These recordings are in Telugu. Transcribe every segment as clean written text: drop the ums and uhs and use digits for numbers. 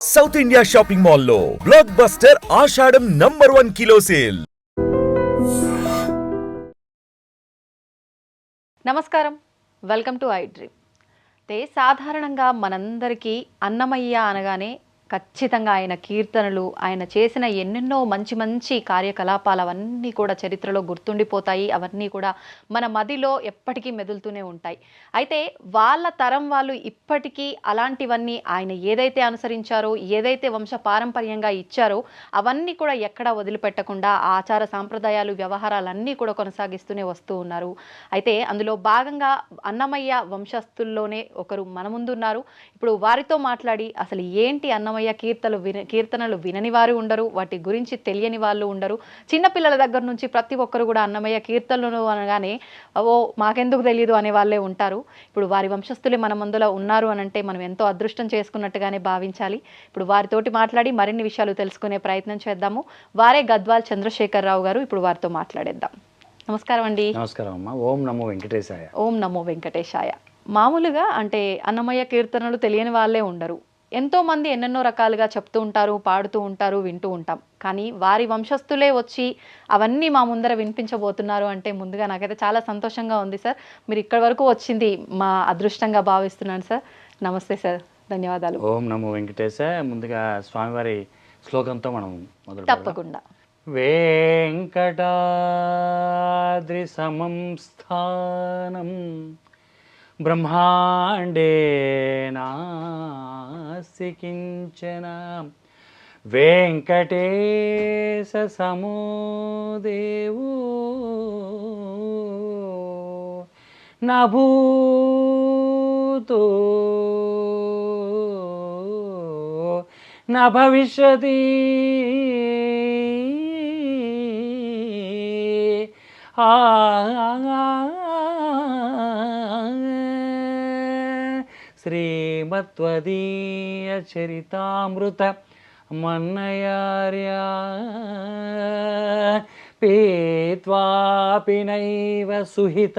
సౌత్ ఇండియా షాపింగ్ మాల్లో బ్లాక్ బస్టర్ ఆషాఢం #1 కిలో సేల్. నమస్కారం, వెల్కమ్ టు ఐ డ్రీమ్. అయితే సాధారణంగా మనందరికీ అన్నమయ్య అనగానే ఖచ్చితంగా ఆయన కీర్తనలు, ఆయన చేసిన ఎన్నెన్నో మంచి మంచి కార్యకలాపాలు అవన్నీ కూడా చరిత్రలో గుర్తుండిపోతాయి. అవన్నీ కూడా మన మదిలో ఎప్పటికీ మెదులుతూనే ఉంటాయి. అయితే వాళ్ళ తరం వాళ్ళు ఇప్పటికీ అలాంటివన్నీ ఆయన ఏదైతే అనుసరించారో, ఏదైతే వంశ పారంపర్యంగా ఇచ్చారో అవన్నీ కూడా ఎక్కడా వదిలిపెట్టకుండా ఆచార సాంప్రదాయాలు, వ్యవహారాలన్నీ కూడా కొనసాగిస్తూనే వస్తూ ఉన్నారు. అయితే అందులో భాగంగా అన్నమయ్య వంశస్థుల్లోనే ఒకరు మన ముందున్నారు. ఇప్పుడు వారితో మాట్లాడి అసలు ఏంటి అన్నమయ్య కీర్తనలు వినని వారు ఉండరు, వాటి గురించి తెలియని వాళ్ళు ఉండరు. చిన్నపిల్లల దగ్గర నుంచి ప్రతి ఒక్కరు కూడా అన్నమయ్య కీర్తనలు అనగానే ఓ మాకెందుకు తెలియదు అనే వాళ్ళే ఉంటారు. ఇప్పుడు వారి వంశస్థులే మన ముందులో ఉన్నారు అని అంటే మనం ఎంతో అదృష్టం చేసుకున్నట్టుగానే భావించాలి. ఇప్పుడు వారితోటి మాట్లాడి మరిన్ని విషయాలు తెలుసుకునే ప్రయత్నం చేద్దాము. వారే గద్వాల్ చంద్రశేఖరరావు గారు. ఇప్పుడు వారితో మాట్లాడేద్దాం. నమస్కారం అండి. నమస్కారం అమ్మ. ఓం నమో వెంకటేశాయ. ఓం నమో వెంకటేశాయ. మామూలుగా అంటే అన్నమయ్య కీర్తనలు తెలియని వాళ్ళే ఉండరు. ఎంతోమంది ఎన్నెన్నో రకాలుగా చెప్తూ ఉంటారు, పాడుతూ ఉంటారు, వింటూ ఉంటాం. కానీ వారి వంశస్థులే వచ్చి అవన్నీ మా ముందర వినిపించబోతున్నారు అంటే ముందుగా నాకైతే చాలా సంతోషంగా ఉంది సార్. మీరు ఇక్కడి వరకు వచ్చింది మా అదృష్టంగా భావిస్తున్నాను సార్. నమస్తే సార్, ధన్యవాదాలు. ఓం నమో వెంకటేశాయ. ముందుగా స్వామివారి శ్లోకంతో మనం మొదలు తప్పకుండా. వెంకటాద్రి సమం స్థానం బ్రహ్మాండే నాస్తి కించన వెంకటేశ సమో దేవో న భూతో న భవిష్యతి శ్రీమత్వదీయ చరితామృత మన్నయార్యా పీత్వాపి నైవ సుహిత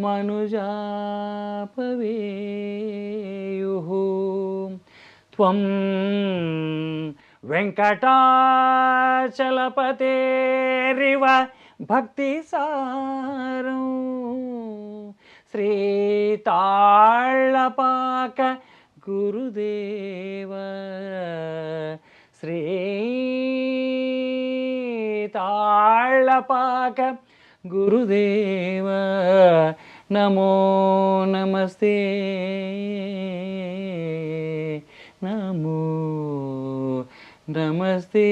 మనుజాపవేయుః త్వం వెంకటాచలపతేరివ భక్తి సారం శ్రీతాళ్ళపాక గురుదేవ శ్రీతాళ్ళపాక గురుదేవ నమో నమస్తే నమో నమస్తే.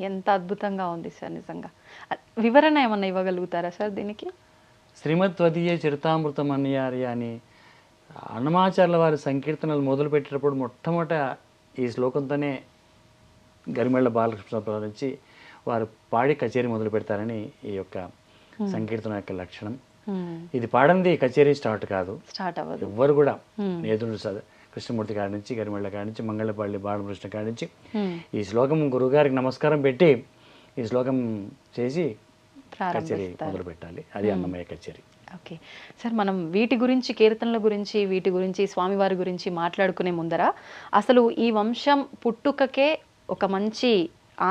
ఎంత అద్భుతంగా ఉంది సార్, నిజంగా. వివరణ ఏమన్నా ఇవ్వగలుగుతారా సార్ దీనికి? శ్రీమద్వదీయ చరితామృతం అన్నయార్య అని అన్నమాచార్యుల వారి సంకీర్తనలు మొదలుపెట్టేటప్పుడు మొట్టమొదట ఈ శ్లోకంతోనే గరిమెళ్ళ బాలకృష్ణ నుంచి వారు పాడి కచేరీ మొదలు పెడతారని ఈ యొక్క సంకీర్తన యొక్క లక్షణం. ఇది పాడంది కచేరీ స్టార్ట్ కాదు, స్టార్ట్ అవ్వదు. ఎవ్వరు కూడా నేదుడు కృష్ణమూర్తి కాడి నుంచి, గరిమెళ్ళ కాడి నుంచి, మంగళపల్లి బాలకృష్ణ కాడి నుంచి ఈ శ్లోకం గురుగారికి నమస్కారం పెట్టి ఈ శ్లోకం చేసి కచేరీ మొదలు పెట్టాలి. అది అన్నమయ్య కచేరీ. ఓకే సార్, మనం వీటి గురించి, కీర్తనల గురించి, వీటి గురించి, స్వామివారి గురించి మాట్లాడుకునే ముందర అసలు ఈ వంశం పుట్టుకకే ఒక మంచి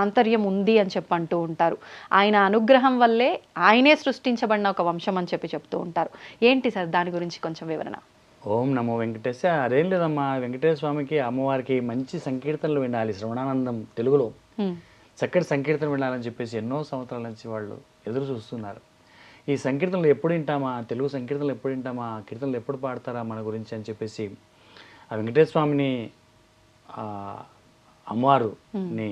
ఆంతర్యం ఉంది అని చెప్పి అంటూ ఉంటారు. ఆయన అనుగ్రహం వల్లే ఆయనే సృష్టించబడిన ఒక వంశం అని చెప్పి చెప్తూ ఉంటారు. ఏంటి సార్ దాని గురించి కొంచెం వివరణ? ఓం నమో వెంకటేశ. అదేం లేదమ్మా, వెంకటేశ్వర స్వామికి అమ్మవారికి మంచి సంకీర్తనలు వినాలి. శ్రవణానందం తెలుగులో చక్కటి సంకీర్తన వినాలని చెప్పేసి ఎన్నో సంవత్సరాల నుంచి వాళ్ళు ఎదురు చూస్తున్నారు. ఈ సంకీర్తనలు ఎప్పుడు వింటామా, తెలుగు సంకీర్తనలు ఎప్పుడు వింటామా, కీర్తనలు ఎప్పుడు పాడతారా మన గురించి అని చెప్పేసి ఆ వెంకటేశ్వర స్వామిని అమ్మవారుని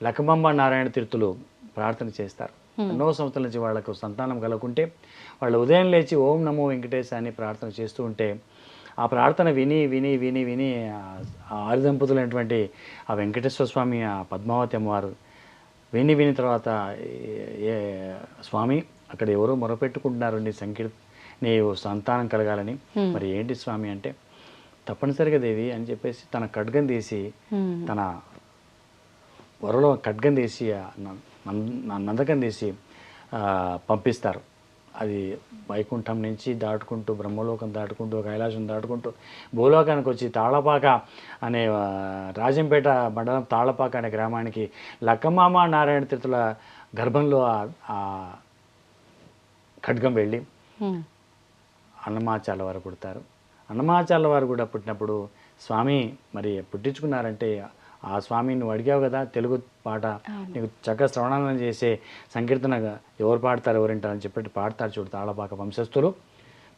లక్కబంబ నారాయణ తీర్థులు ప్రార్థన చేస్తారు. ఎన్నో సంవత్సరాల నుంచి వాళ్ళకు సంతానం కలగకుంటే వాళ్ళు ఉదయం లేచి ఓం నమో వెంకటేశ అని ప్రార్థన చేస్తూ ఉంటే ఆ ప్రార్థన విని విని విని విని ఆరు దంపతులైనటువంటి ఆ వెంకటేశ్వర స్వామి, ఆ పద్మావతి అమ్మవారు విని విని తర్వాత స్వామి అక్కడ ఎవరో మొరపెట్టుకుంటున్నారు నీవు సంతానం కలగాలని, మరి ఏంటి స్వామి అంటే తప్పనిసరిగా దేవి అని చెప్పేసి తన ఖడ్గం తీసి, తన వరలో ఖడ్గం తీసి నందకం తీసి పంపిస్తారు. అది వైకుంఠం నుంచి దాటుకుంటూ బ్రహ్మలోకం దాటుకుంటూ కైలాసం దాటుకుంటూ భూలోకానికి వచ్చి తాళపాక అనే రాజంపేట మండలం తాళపాక అనే గ్రామానికి లక్కమామ నారాయణ తీర్థుల గర్భంలో ఆ ఖడ్గం వెళ్ళి అన్నమాచార్ల వారు పుడతారు. అన్నమాచార్ల వారు కూడా పుట్టినప్పుడు స్వామి మరి పుట్టించుకున్నారంటే ఆ స్వామి నువ్వు అడిగావు కదా తెలుగు పాట నీకు చక్కగా శ్రవణాలను చేసే సంకీర్తన ఎవరు పాడతారు ఎవరింటారని చెప్పి పాడతారు చూడు తాళపాక వంశస్థులు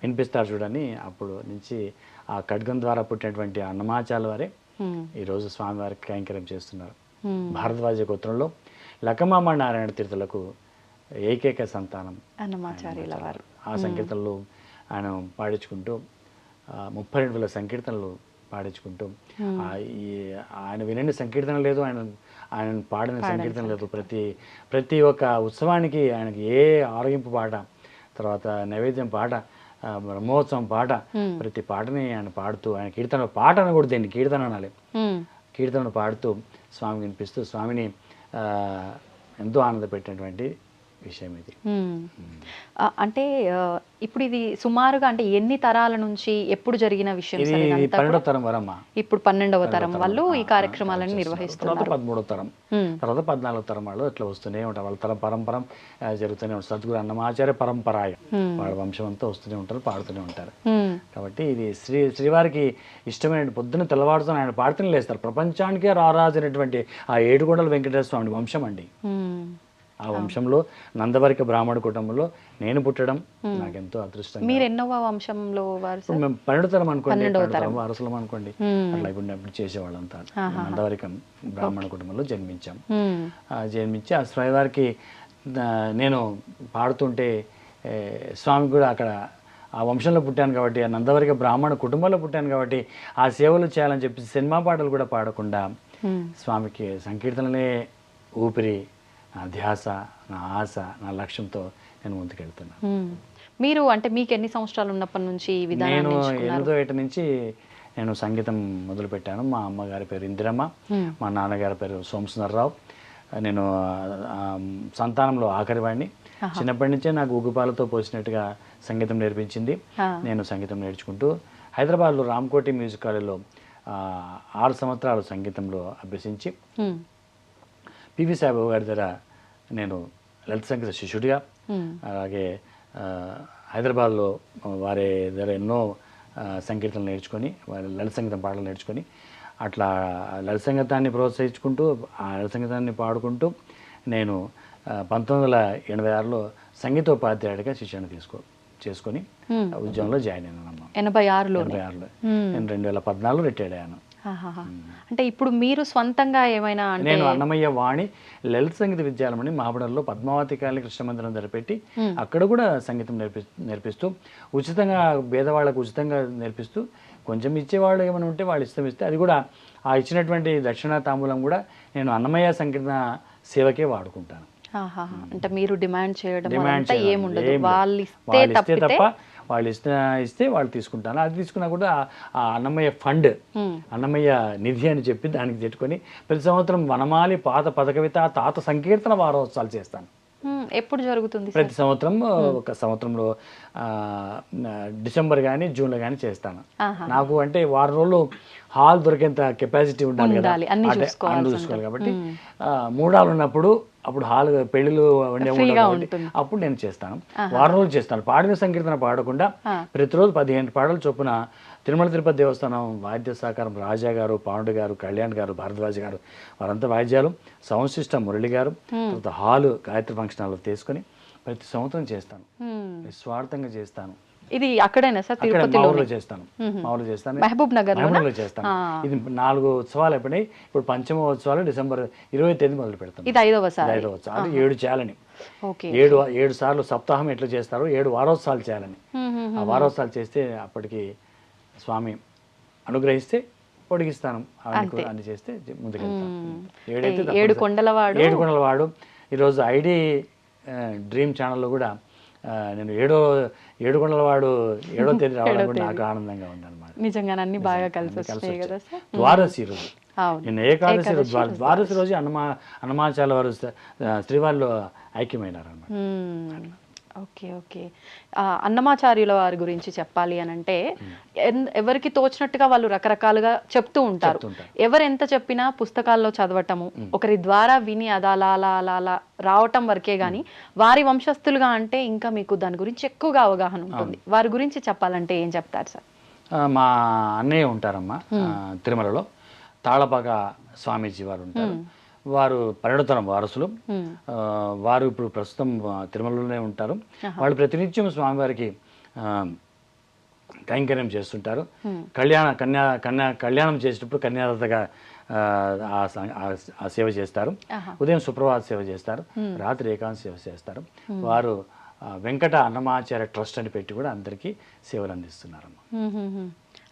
వినిపిస్తారు చూడని అప్పుడు నుంచి ఆ ఖడ్గం ద్వారా పుట్టినటువంటి అన్నమాచార్ల వారే ఈరోజు స్వామివారికి కైంకర్యం చేస్తున్నారు. భారద్వాజ గోత్రంలో లక్కమామ నారాయణ తీర్థులకు ఏకైక సంతానం అన్నమాచార్యుల వారు. ఆ సంకీర్తనలు ఆయన పాడించుకుంటూ 32,000 సంకీర్తనలు పాడించుకుంటూ ఆయన వినని సంకీర్తన లేదు, ఆయన పాడిన సంకీర్తన లేదు. ప్రతి ఒక్క ఉత్సవానికి ఆయనకి ఏ ఆరోగ్యంపు పాట, తర్వాత నైవేద్యం పాట, బ్రహ్మోత్సవం పాట, ప్రతి పాటని ఆయన పాడుతూ ఆయన కీర్తన పాట అనకూడదు, దీన్ని కీర్తన అనాలి. కీర్తనను పాడుతూ స్వామి వినిపిస్తూ స్వామిని ఎంతో ఆనందపెట్టినటువంటి విషయం ఇది. అంటే ఇప్పుడు ఇది సుమారుగా అంటే ఎన్ని తరాల నుంచి ఎప్పుడు జరిగిన విషయం? 12వ తరం వరమ్మా. ఇప్పుడు 12వ తరం వాళ్ళు ఈ కార్యక్రమాలను నిర్వహిస్తున్నారు. 13వ తరం, తర్వాత 14వ తరం వాళ్ళు ఇట్లా వస్తూనే ఉంటారు. వాళ్ళ తరం పరంపరం జరుగుతూనే ఉంటారు. సద్గురు అన్నమాచార్య పరంపరాయ వాళ్ళ వంశం అంతా వస్తూనే ఉంటారు, పాడుతూనే ఉంటారు. కాబట్టి ఇది శ్రీవారికి ఇష్టమైన పొద్దున్న తెల్లవారుతో ఆయన పాడుతూనే లేస్తారు. ప్రపంచానికే రారాజైనటువంటి ఆ ఏడుకొండల వెంకటేశ్వర స్వామి వంశం అండి. ఆ వంశంలో నందవరిక బ్రాహ్మణ కుటుంబంలో నేను పుట్టడం నాకెంతో అదృష్టం. మీరు ఎన్నోవ వంశంలో వారు? మేము 12వ తరం అనుకోండి, 12వ తరం వారసులం అనుకోండి. అట్లా ఇప్పుడు చేసేవాళ్ళంతా నందవరికం బ్రాహ్మణ కుటుంబంలో జన్మించి ఆ స్వామివారికి నేను పాడుతుంటే స్వామి కూడా అక్కడ ఆ వంశంలో పుట్టాను కాబట్టి, ఆ నందవరిక బ్రాహ్మణ కుటుంబంలో పుట్టాను కాబట్టి ఆ సేవలు చేయాలని చెప్పి సినిమా పాటలు కూడా పాడకుండా స్వామికి సంకీర్తనలే ఊపిరి, నా ధ్యాస, నా ఆశ, నా లక్ష్యంతో నేను ముందుకెళ్తున్నాను. మీరు అంటే మీకు ఎన్ని సంవత్సరాలు ఉన్నప్పటి నుంచి నేను 8వ ఏట నుంచి నేను సంగీతం మొదలుపెట్టాను. మా అమ్మగారి పేరు ఇందిరమ్మ, మా నాన్నగారి పేరు సోమసుందర్రావు. నేను సంతానంలో ఆఖరివాడిని. చిన్నప్పటి నుంచే నాకు ఉగ్గుపాలతో పోసినట్టుగా సంగీతం నేర్పించింది. నేను సంగీతం నేర్చుకుంటూ హైదరాబాద్లో రామ్కోటి మ్యూజిక్ కాలేజ్లో 6 సంవత్సరాలు సంగీతంలో అభ్యసించి పివి సాయిబాబు గారి దగ్గర నేను లలిత సంగీత శిష్యుడిగా, అలాగే హైదరాబాద్లో వారి దగ్గర ఎన్నో సంకీర్తనలు నేర్చుకొని, వారి లలిత సంగీతం పాటలు నేర్చుకొని అట్లా లలిత సంగీతాన్ని ప్రోత్సహించుకుంటూ ఆ లలిత సంగీతాన్ని పాడుకుంటూ నేను 1986లో సంగీతోపాధ్యాయుడిగా శిక్షణ చేసుకొని ఉద్యోగంలో జాయిన్ అయినాను. 86లో నేను 2014లో రిటైర్డ్ అయ్యాను. అంటే ఇప్పుడు మీరు స్వంతంగా ఏమైనా? నేను అన్నమయ్య వాణి లలిత సంగీత విద్యాలయమని మహాబడంలో పద్మావతి కాళీ కృష్ణ మందిరం జరిపెట్టి అక్కడ కూడా సంగీతం నేర్పిస్తూ ఉచితంగా పేదవాళ్ళకు ఉచితంగా నేర్పిస్తూ, కొంచెం ఇచ్చేవాళ్ళు ఏమైనా ఉంటే వాళ్ళు ఇస్తే అది కూడా ఆ ఇచ్చినటువంటి దక్షిణ తాంబూలం కూడా నేను అన్నమయ్య సంకీర్తన సేవకే వాడుకుంటాను. అంటే మీరు డిమాండ్ చేయడం ఏముండదు, వాళ్ళు ఇస్తే తప్ప వాళ్ళు ఇస్తే వాళ్ళు తీసుకుంటాను. అది తీసుకున్నా కూడా ఆ అన్నమయ్య ఫండ్, అన్నమయ్య నిధి అని చెప్పి దానికి పెట్టుకొని ప్రతి సంవత్సరం వనమాలి పాత పదకవిత తాత సంకీర్తన వారోత్సవాలు చేస్తాను. ఎప్పుడు జరుగుతుంది? ప్రతి సంవత్సరం ఒక సంవత్సరంలో డిసెంబర్ కానీ జూన్లో కానీ చేస్తాను. నాకు అంటే వారం రోజులు హాల్ దొరికేంత కెపాసిటీ ఉండాలి కదా, అన్ని చూసుకోవాలి కాబట్టి 3 హాల్ ఉన్నప్పుడు అప్పుడు హాల్ పెళ్లిళ్ళు అప్పుడు నేను చేస్తాను. వారం రోజులు చేస్తాను. పాడిన సంకీర్తన పాడకుండా ప్రతిరోజు 15 పాటలు చొప్పున తిరుమల తిరుపతి దేవస్థానం వాద్య సహకారం రాజా గారు, పాండు గారు, కళ్యాణ్ గారు, భారద్వాజ్ గారు వారంతా వాయిద్యాలు, సౌండ్ సిస్టమ్ మురళి గారు, తర్వాత హాలు గాయత్రి ఫంక్షన్ హాల్ తీసుకొని ప్రతి సంవత్సరం చేస్తాను. నిస్వార్థంగా చేస్తాను. ఇది అక్కడేనా సార్? తిరుపతిలో చేస్తాను. మహబూబ్ నగర్ లో చేస్తాను. ఇది 4 ఉత్సవాలు అయిపోయినాయి. ఇప్పుడు 5వ ఉత్సవాలు డిసెంబర్ 25 మొదలు పెడతాను. ఇది 5వ సారి. 5వ ఉత్సవాలు 7 చేయాలని, 7 సార్లు సప్తాహం ఎట్లా చేస్తారో 7 వారోత్సవాలు చేయాలని. ఆ వారోత్సవాలు చేస్తే అప్పటికి స్వామి అనుగ్రహిస్తే పొడిగిస్తాను. అన్ని చేస్తే ముందుకెళ్తాను. 7 కొండలవాడు ఈరోజు ఐడి డ్రీమ్ ఛానల్లో కూడా నేను 7 కొండలవాడు 7వ తేదీ రావడం కూడా నాకు ఆనందంగా ఉందన్నమాట. నిజంగా అన్ని బాగా కలిసి వస్తాయి కదా సార్. ద్వాదశి రోజు నేను ఏకాదశి రోజు, ద్వాదశి రోజు అన్నమాచార్య వారు శ్రీవారిలో ఐక్యమైనారు అన్నమాట. Okay okay. అన్నమాచార్యుల వారి గురించి చెప్పాలి అని అంటే ఎవరికి తోచినట్టుగా వాళ్ళు రకరకాలుగా చెప్తూ ఉంటారు. ఎవరు ఎంత చెప్పినా పుస్తకాల్లో చదవటము, ఒకరి ద్వారా విని అది అలా అలా అలా అలా రావటం వరకే గాని వారి వంశస్థులుగా అంటే ఇంకా మీకు దాని గురించి ఎక్కువగా అవగాహన ఉంటుంది. వారి గురించి చెప్పాలంటే ఏం చెప్తారు సార్? మా అన్నయ్య ఉంటారమ్మా తిరుమలలో, తాళపాక స్వామీజీ వారు ఉంటారు. వారు పర్యటన వారసులు. వారు ఇప్పుడు ప్రస్తుతం తిరుమలలోనే ఉంటారు. వాళ్ళు ప్రతినిత్యం స్వామివారికి కైంకర్యం చేస్తుంటారు. కళ్యాణం చేసేటప్పుడు కన్యాదాతగా ఆ సేవ చేస్తారు. ఉదయం సుప్రభాత సేవ చేస్తారు, రాత్రి ఏకాంత సేవ చేస్తారు. వారు వెంకట అన్నమాచార్య ట్రస్ట్ అని పెట్టి కూడా అందరికీ సేవలు అందిస్తున్నారమ్మా.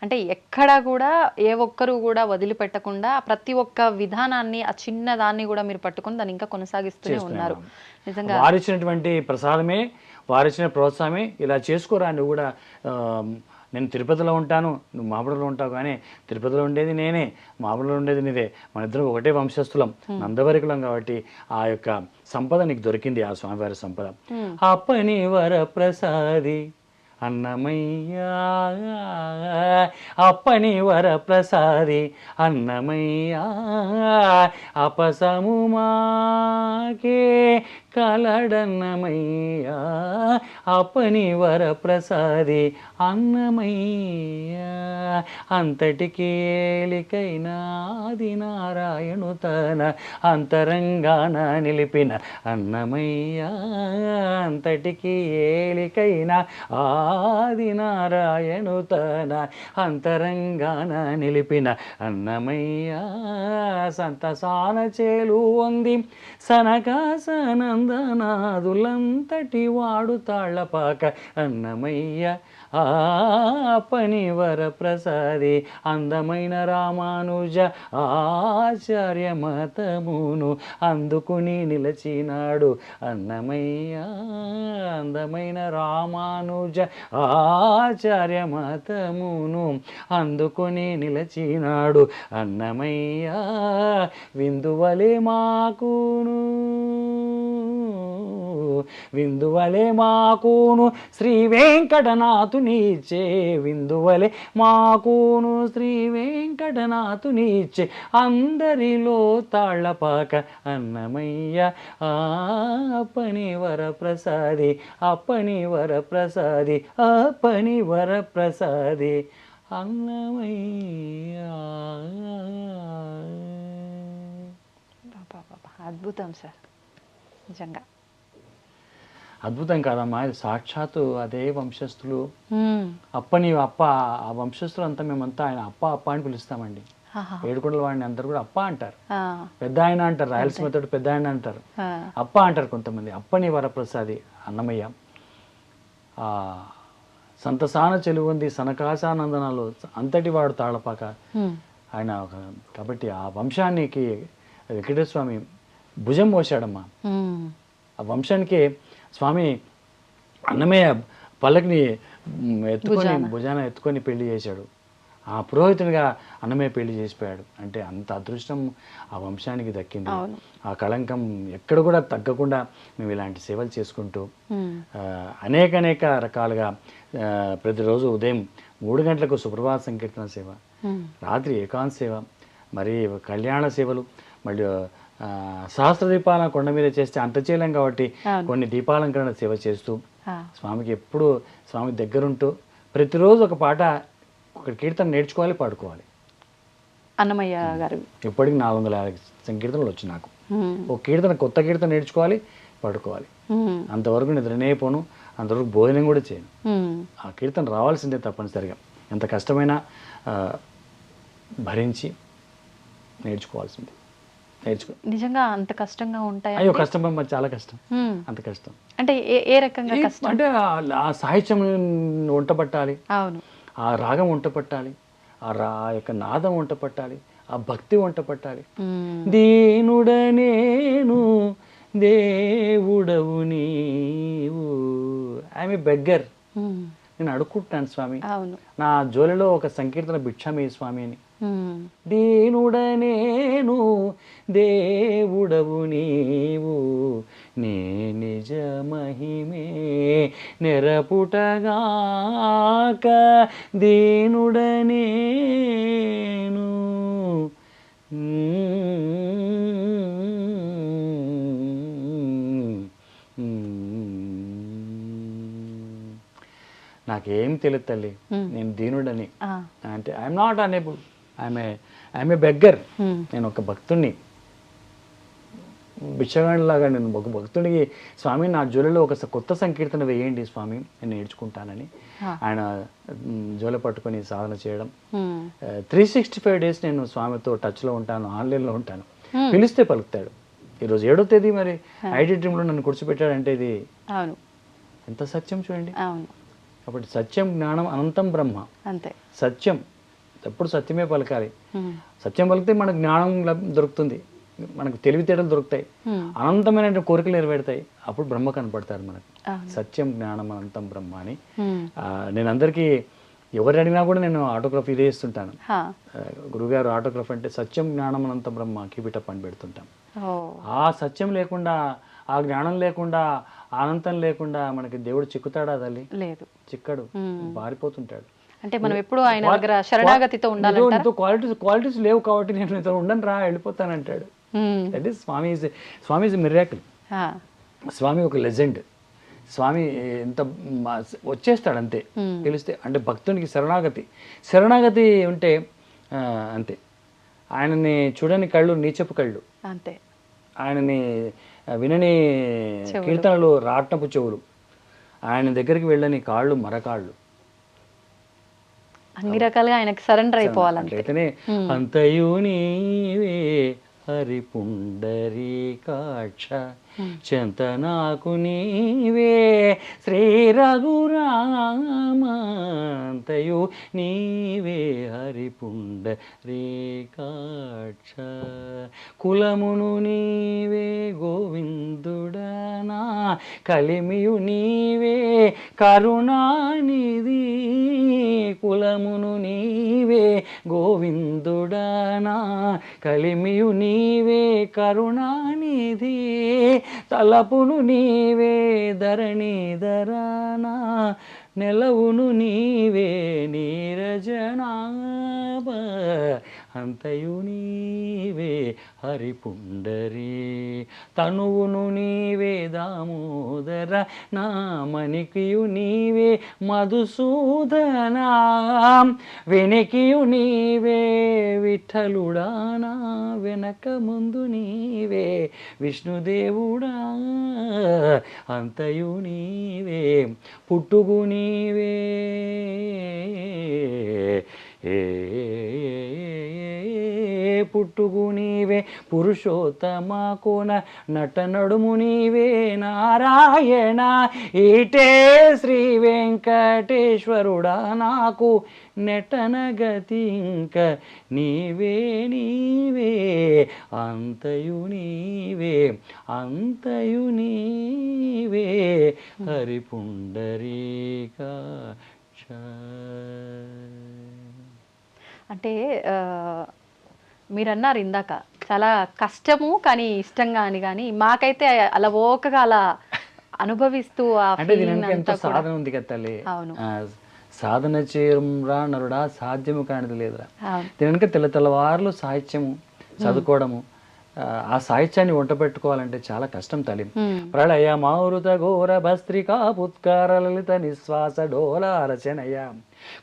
అంటే ఎక్కడా కూడా ఏ ఒక్కరు కూడా వదిలిపెట్టకుండా ప్రతి ఒక్క విధానాన్ని, ఆ చిన్న దాన్ని కూడా మీరు పట్టుకొని దాన్ని ఇంకా కొనసాగిస్తూనే ఉన్నారు. నిజంగా వారిచ్చినటువంటి ప్రసాదమే, వారిచ్చిన ప్రోత్సాహమే ఇలా చేసుకోరా నువ్వు కూడా. నేను తిరుపతిలో ఉంటాను, నువ్వు మామిడిలో ఉంటావు, కానీ తిరుపతిలో ఉండేది నేనే, మామిడిలో ఉండేది నీదే, మన ఇద్దరం ఒకటే వంశస్థులం, నందవరికులం. కాబట్టి ఆ యొక్క సంపద నీకు దొరికింది, ఆ స్వామివారి సంపద. అప్పని వర ప్రసాది అన్నమయ్యా, అప్పని వర ప్రసాది అన్నమయ్యా, అపసము మాకే కలడన్నమయ్యా, అప్పని వర ప్రసాది అన్నమయ్యా, అంతటికి ఏలికైనా ఆది నారాయణు తన అంతరంగాన నిలిపిన అన్నమయ్యా, అంతటికి ఏలికైనా ఆది నారాయణు తన అంతరంగాన నిలిపిన అన్నమయ్యా, సంతసాన చేలు వంది సనకాసనందనాదులంతటి వాడు తాళ్ళపాక అన్నమయ్య, ఆ పని వర ప్రసాది అందమైన రామానుజ ఆచార్య మతమును అందుకుని నిలచినాడు అన్నమయ్య, అందమైన రామానుజ ఆచార్య మతమును అందుకొని నిలచినాడు అన్నమయ్య, విందువలే మాకును విందువలే మాకును శ్రీ వెంకటనాథునిచ్చే, విందువలే మాకును శ్రీ వెంకటనాథునిచ్చే, అందరిలో తాళ్ళపాక అన్నమయ్య, అప్పని వర ప్రసాది అప్పని వర ప్రసాది అప్పని వర ప్రసాది అన్నమయ్య. అద్భుతం సార్, నిజంగా అద్భుతం కాదమ్మా, ఇది సాక్షాత్తు అదే వంశస్థులు. అప్పని అప్ప, ఆ వంశస్థులు అంతా మేమంతా ఆయన అప్ప అప్ప అని పిలుస్తామండి. ఏడుకొండల వాడిని అందరు కూడా అప్ప అంటారు, పెద్ద ఆయన అంటారు, రాయలసీమ తోటి పెద్ద ఆయన అంటారు, అప్ప అంటారు కొంతమంది. అప్పని వరప్రసాది అన్నమయ్య, సంతసాన చెలువంది సనకాశానందనాలు అంతటి వాడు తాళపాక ఆయన. కాబట్టి ఆ వంశానికి వెంకటేశ్వర స్వామి భుజం మోసాడమ్మా. ఆ వంశానికి స్వామి అన్నమయ్య పల్లకిని ఎత్తుకొని భుజాన ఎత్తుకొని పెళ్లి చేశాడు. ఆ పురోహితునిగా అన్నమయ్య పెళ్లి చేసిపోయాడు. అంటే అంత అదృష్టం ఆ వంశానికి దక్కింది. ఆ కళంకం ఎక్కడ కూడా తగ్గకుండా మేము ఇలాంటి సేవలు చేసుకుంటూ అనేక రకాలుగా ప్రతిరోజు ఉదయం 3 గంటలకు సుప్రభాత సంకీర్తన సేవ, రాత్రి ఏకాంత సేవ, మరి కళ్యాణ సేవలు, మళ్ళీ సహస్ర దీపాలను కొండ మీద చేస్తే అంత చేయలేం కాబట్టి కొన్ని దీపాలంకరణ సేవ చేస్తూ స్వామికి ఎప్పుడు స్వామి దగ్గరుంటూ ప్రతిరోజు ఒక పాట, ఒక కీర్తన నేర్చుకోవాలి, పాడుకోవాలి. అన్నమయ్య గారు ఇప్పటికి 450 సంకీర్తనలు వచ్చి నాకు. ఒక కీర్తన, కొత్త కీర్తన నేర్చుకోవాలి, పడుకోవాలి. అంతవరకు నిద్రనే పోను, అంతవరకు భోజనం కూడా చేయను. ఆ కీర్తన రావాల్సిందే తప్పనిసరిగా. ఎంత కష్టమైనా భరించి నేర్చుకోవాల్సిందే. నిజంగా అంత కష్టంగా ఉంటాయి? అయ్యో కష్టం అమ్మా, చాలా కష్టం. అంత కష్టం అంటే ఏ రకంగా కష్టం? అంటే ఆ సాహిత్యం వంట పట్టాలి, అవును, ఆ రాగం వంట పట్టాలి, ఆ యొక్క నాదం వంట పట్టాలి, ఆ భక్తి వంట పట్టాలి. దీనుడనేను దేవుడవు నీవు, ఐఎమ్ ఏ బెగ్గర్, నేను అడుక్కుంటున్నాను స్వామి, నా జోలిలో ఒక సంకీర్తన భిక్షామి స్వామి అని. దీనుడనేను దేవుడవు నీవు నీ నిజ మహిమే నెరపుటగాక దీనుడనేను. నాకేం తెలియదు తల్లి, నేను దీనుడని. అంటే I'm not unable, I'm a beggar. నేను ఒక భక్తుడిని, బిచ్చగాడిలాగా నేను ఒక భక్తుడికి, స్వామి నా జోలిలో ఒక కొత్త సంకీర్తన వేయండి స్వామి, నేను నేర్చుకుంటానని ఆయన జోలి పట్టుకొని సాధన చేయడం. 365 days నేను స్వామితో టచ్లో ఉంటాను, ఆన్లైన్లో ఉంటాను. పిలిస్తే పలుకుతాడు. ఈరోజు 7వ తేదీ మరి ఐడి డ్రీమ్లో నన్ను కూర్చోబెట్టాడంటే ఇది ఎంత సత్యం చూడండి. కాబట్టి సత్యం జ్ఞానం అనంతం బ్రహ్మ. అంతే, సత్యం ఎప్పుడు సత్యమే పలకాలి. సత్యం పలికితే మనకు జ్ఞానం దొరుకుతుంది, మనకు తెలివితేటలు దొరుకుతాయి, అనంతమైన కోరికలు నెరవేరుతాయి. అప్పుడు బ్రహ్మ కనపడతారు మనకు. సత్యం జ్ఞానం అనంతం బ్రహ్మ అని నేను అందరికీ ఎవరు అడిగినా కూడా నేను ఆటోగ్రాఫ్ ఇదే ఇస్తుంటాను. గురుగారు ఆటోగ్రాఫ్ అంటే సత్యం జ్ఞానం అనంతం బ్రహ్మ కీపిటప్ అని పెడుతుంటాం. ఆ సత్యం లేకుండా, ఆ జ్ఞానం లేకుండా, అనంతం లేకుండా మనకి దేవుడు చిక్కుతాడా తల్లి? లేదు, చిక్కడు, బారిపోతుంటాడు. అంటే మనం ఎప్పుడు ఆయన దగ్గర శరణాగతితో ఉండాలి. క్వాలిటీస్ లేవు కాబట్టి నేను ఇతను ఉండను రా, వెళ్ళిపోతానంటాడు. That is Swami is miracle. Swami ఒక లెజెండ్. స్వామి ఎంత వచ్చేస్తాడు అంతే, పిలిస్తే. అంటే భక్తునికి శరణాగతి ఉంటే అంతే. ఆయనని చూడని కళ్ళు నీచపు కళ్ళు, అంతే. ఆయనని వినని కీర్తనలు రాట్నపు చెవులు, ఆయన దగ్గరికి వెళ్ళని కాళ్ళు మరకాళ్ళు. అన్ని రకాలుగా ఆయనకి సరెండర్ అయిపోవాలంటే అంతయు నీవే హరి పుండరీకాక్ష చెంత నాకు నీవే శ్రీ రఘురామంతయు నీవే హరి పుండరీకాక్ష కులమును నీవే గోవిందుడనా కలిమియు నీవే కరుణానిధి కులమును నీవే గోవిందుడనా కలిమియు నీవే కరుణానిధి తలపును నీవే ధరణీధరనా నెలవును నీవే నీరజనాభ అంతయు నీవే హరిపుండరీ తనువును నీవే దామోదర నామనికియు నీవే మధుసూదనా వెనకియు నీవే విఠలుడానా వెనక ముందు నీవే విష్ణుదేవుడా అంతయు నీవే పుట్టుగు నీవే పుట్టుగు నీవే పురుషోత్తమ కోన నట నడుము నీవే నారాయణ ఈటే శ్రీ వెంకటేశ్వరుడా నాకు నెటనగతి ఇంక నీవే అంతయు నీవే హరిపుండరీకాక్ష. అంటే మీరు అన్నారు ఇందాక చాలా కష్టము కానీ ఇష్టంగా అని, కానీ మాకైతే అలా ఓకగా అలా అనుభవిస్తూ అంటే ఎంతో సాధన ఉంది కదా తల్లి. అవును, సాధన చేయరా నరుడా సాధ్యము కానిది లేదురా. దీనికి తెల్లవారులు సాహిత్యము చదువుకోవడము, ఆ సాహిత్యాన్ని వంట పెట్టుకోవాలంటే చాలా కష్టం తల్లి. ప్రళయ మారుత ఘోర భస్త్రికా పుత్కార లలిత నిశ్వాస డోల రచనయ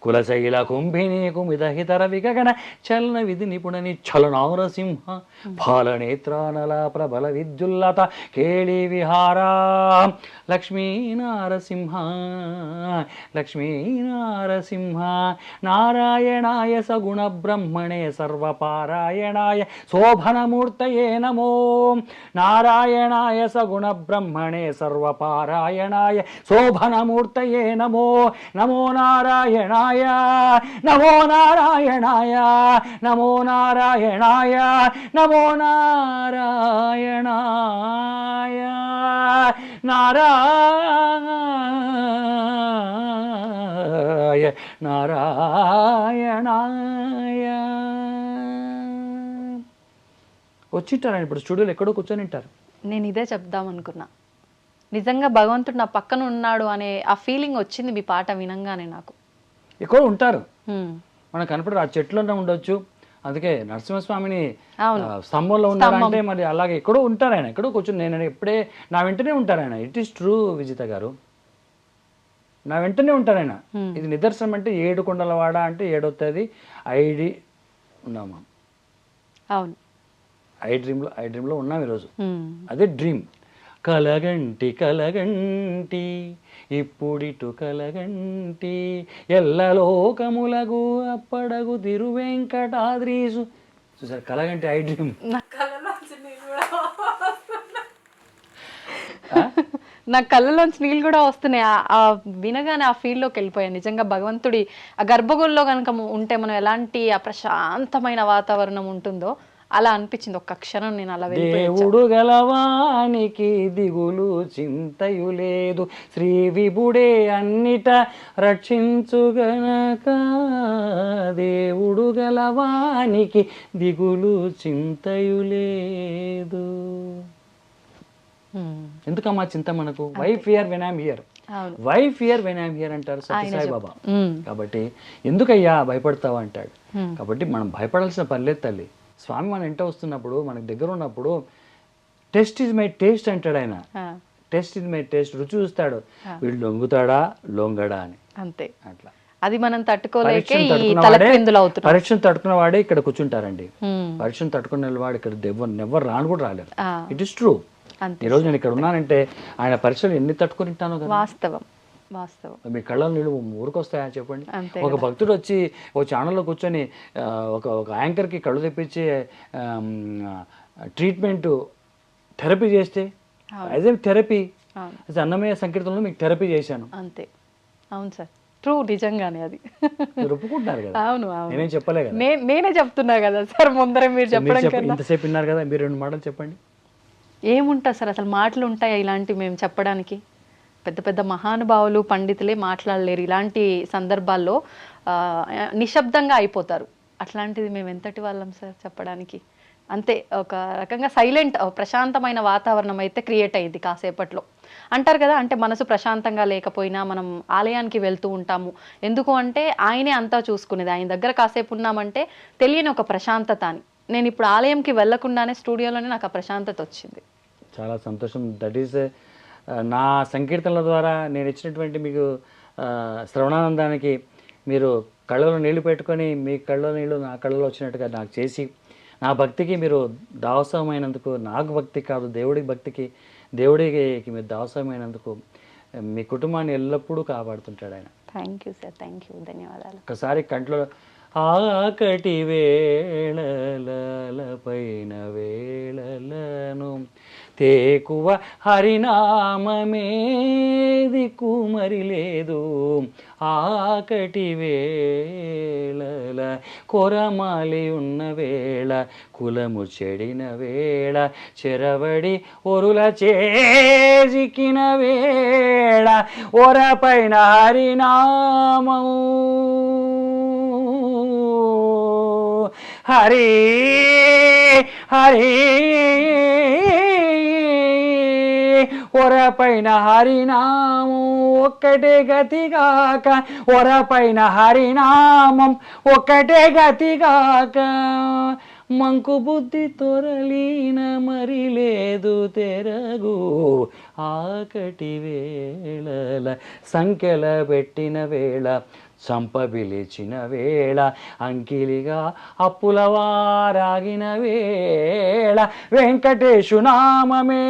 కులశైల కుంభిని కుమిదహితర విగగన చలన విధి నిపుణని చలనారసింహ ఫాలనేత్రానల ప్రబల విద్యుల్లత కేళి విహారా లక్ష్మీనారసింహ నారాయణాయ సగుణ బ్రహ్మణే సర్వపారాయణాయ శోభనమూర్తయే నమో నారాయణాయ సగుణ బ్రహ్మణే సర్వపారాయణాయ శోభనమూర్తయే నమో నారాయణ నారాయణాయ నమో నారాయణాయ నమో నారాయణాయ నమో నారాయణాయ నారాయణాయ. వచ్చింటారు ఇప్పుడు స్టూడియోలో ఎక్కడో కూర్చొని ఉంటారు. నేను ఇదే చెప్దాం అనుకున్నా, నిజంగా భగవంతుడు నా పక్కన ఉన్నాడు అనే ఆ ఫీలింగ్ వచ్చింది మీ పాట వినంగానే నాకు. ఎక్కడో ఉంటారు, మనకు కనపడరు. ఆ చెట్లోనే ఉండొచ్చు. అందుకే నరసింహస్వామిని స్తంభంలో ఉన్నారంటే మరి అలాగే ఎక్కడో ఉంటారు ఆయన, ఎక్కడో కూర్చొని. నేను ఎప్పుడే నా వెంటనే ఉంటారు ఆయన. ఇట్ ఈస్ ట్రూ విజిత గారు, నా వెంటనే ఉంటారు ఆయన. ఇది నిదర్శనం. అంటే 7 కొండలవాడ అంటే 7వది ఐడి ఉన్నామా? అవును, ఐ డ్రీమ్లో ఉన్నాం ఈరోజు. అదే డ్రీమ్. కలగంటి కలగంటి ఇప్పుడిటు కలగంటి ఎల్లలోకములగు అప్పడగు తిరువెంకటాద్రీసు. చూసారు, కలగంటి ఐ డ్రీమ్. నా కళ్ళలోంచి నీళ్ళు కూడా వస్తున్నాయి. ఆ వినగానే ఆ ఫీల్డ్లోకి వెళ్ళిపోయాను. నిజంగా భగవంతుడి ఆ గర్భగుడిలో కనుక ఉంటే మనం ఎలాంటి ఆ ప్రశాంతమైన వాతావరణం ఉంటుందో అలా అనిపించింది ఒక్క క్షణం. నేను అలా దేవుడు గలవానికి దిగులు చింతయు లేదు, శ్రీ విభుడే అన్నిట రక్షించుగనక. దేవుడు గలవానికి దిగులు చింతయు లేదు. ఎందుకమ్మా చింత మనకు? Why fear when I'm here, why fear when I'm here అంటారు సత్యసాయి బాబా. కాబట్టి ఎందుకయ్యా భయపడతావా అంటాడు. కాబట్టి మనం భయపడాల్సిన పనిలేదు తల్లి. స్వామి మన ఇంట వస్తున్నప్పుడు, మనకు దగ్గర ఉన్నప్పుడు టెస్ట్ ఇస్ మై టేస్ట్ అంటాడు ఆయన. టెస్ట్ ఇస్ మై టేస్ట్, రుచి చూస్తాడు. వీడు లొంగుతాడా లొంగడా అని. అంతే. అట్లా అది మనం తట్టుకోలేక పరీక్షను తట్టుకున్న వాడే ఇక్కడ కూర్చుంటారండి. పరీక్షను తట్టుకునే వాడు ఇక్కడ నెవ్వరు రాను కూడా రాలేరు. It is true. ఈరోజు నేను ఇక్కడ ఉన్నానంటే ఆయన పరీక్షలు ఎన్ని తట్టుకుని ఉంటానో కదా. వాస్తవం. మీ కళ్ళలో నీళ్ళు ఊరికొస్తాయా చెప్పండి? ఒక భక్తుడు వచ్చి ఒక ఛానల్లో కూర్చొని ఒక యాంకర్కి కళ్ళు తెప్పించి ట్రీట్మెంట్ థెరపీ చేస్తే, యాజ్ ఏ థెరపీ, అన్నమయ్య సంకీర్తనలో మీకు థెరపీ చేశాను. అంతే. అవును సార్, ట్రూ. నిజంగానే అది ఒప్పుకుంటున్నారు కదా. అవును, నేనేం చెప్పలే కదా, నేనే చెప్తున్నా కదా సార్. ముందరే మీరు చెప్పడం ఇంతసేపు విన్నారు కదా, మీరు 2 మాటలు చెప్పండి. ఏముంటుంది సార్, అసలు మాటలు ఉంటాయా ఇలాంటివి మేము చెప్పడానికి? పెద్ద పెద్ద మహానుభావులు పండితులే మాట్లాడలేరు ఇలాంటి సందర్భాల్లో, నిశ్శబ్దంగా అయిపోతారు. అట్లాంటిది మేము ఎంతటి వాళ్ళం సార్ చెప్పడానికి? అంతే, ఒక రకంగా సైలెంట్ ప్రశాంతమైన వాతావరణం అయితే క్రియేట్ అయ్యింది కాసేపట్లో. అంటారు కదా, అంటే మనసు ప్రశాంతంగా లేకపోయినా మనం ఆలయానికి వెళ్తూ ఉంటాము. ఎందుకు అంటే ఆయనే అంతా చూసుకునేది. ఆయన దగ్గర కాసేపు ఉన్నామంటే తెలియని ఒక ప్రశాంతత అని. నేను ఇప్పుడు ఆలయంకి వెళ్లకుండానే స్టూడియోలోనే నాకు ఆ ప్రశాంతత వచ్చింది. చాలా సంతోషం. దట్ ఈస్ నా సంకీర్తనల ద్వారా నేను ఇచ్చినటువంటి మీకు శ్రవణానందానికి మీరు కళ్ళలో నీళ్లు పెట్టుకొని మీ కళ్ళలో నీళ్ళు నా కళ్ళలో వచ్చినట్టుగా నాకు చేసి, నా భక్తికి మీరు దావసమైనందుకు, నాకు భక్తి కాదు దేవుడికి భక్తికి, దేవుడికి మీరు దావసమైనందుకు మీ కుటుంబాన్ని ఎల్లప్పుడూ కాపాడుతుంటాడు ఆయన. Thank you sir, thank you, ధన్యవాదాలు. ఒకసారి కంట్లో ఆకటి వేళలపైన వేళలను తేకువ హరినామమేది కుమరి లేదు, ఆకటి వేళల కొరమాలి ఉన్న వేళ, కులము చెడిన వేళ, చెరవడి ఒరుల చేజికిన వేళ, ఒరపైన హరినామము హరి హరి ఒరపైన హరినామం ఒక్కటే గతిగాక, ఒరపైన హరినామం ఒక్కటే గతిగాక, మంకు బుద్ధి తొరలీన మరి లేదు తెరగు, ఆకటి వేళల సంఖ్యల పెట్టిన వేళ, సంపబిలిచిన వేళ, అంకిలిగా అప్పులవారాగిన వేళ, వెంకటేశు నామమే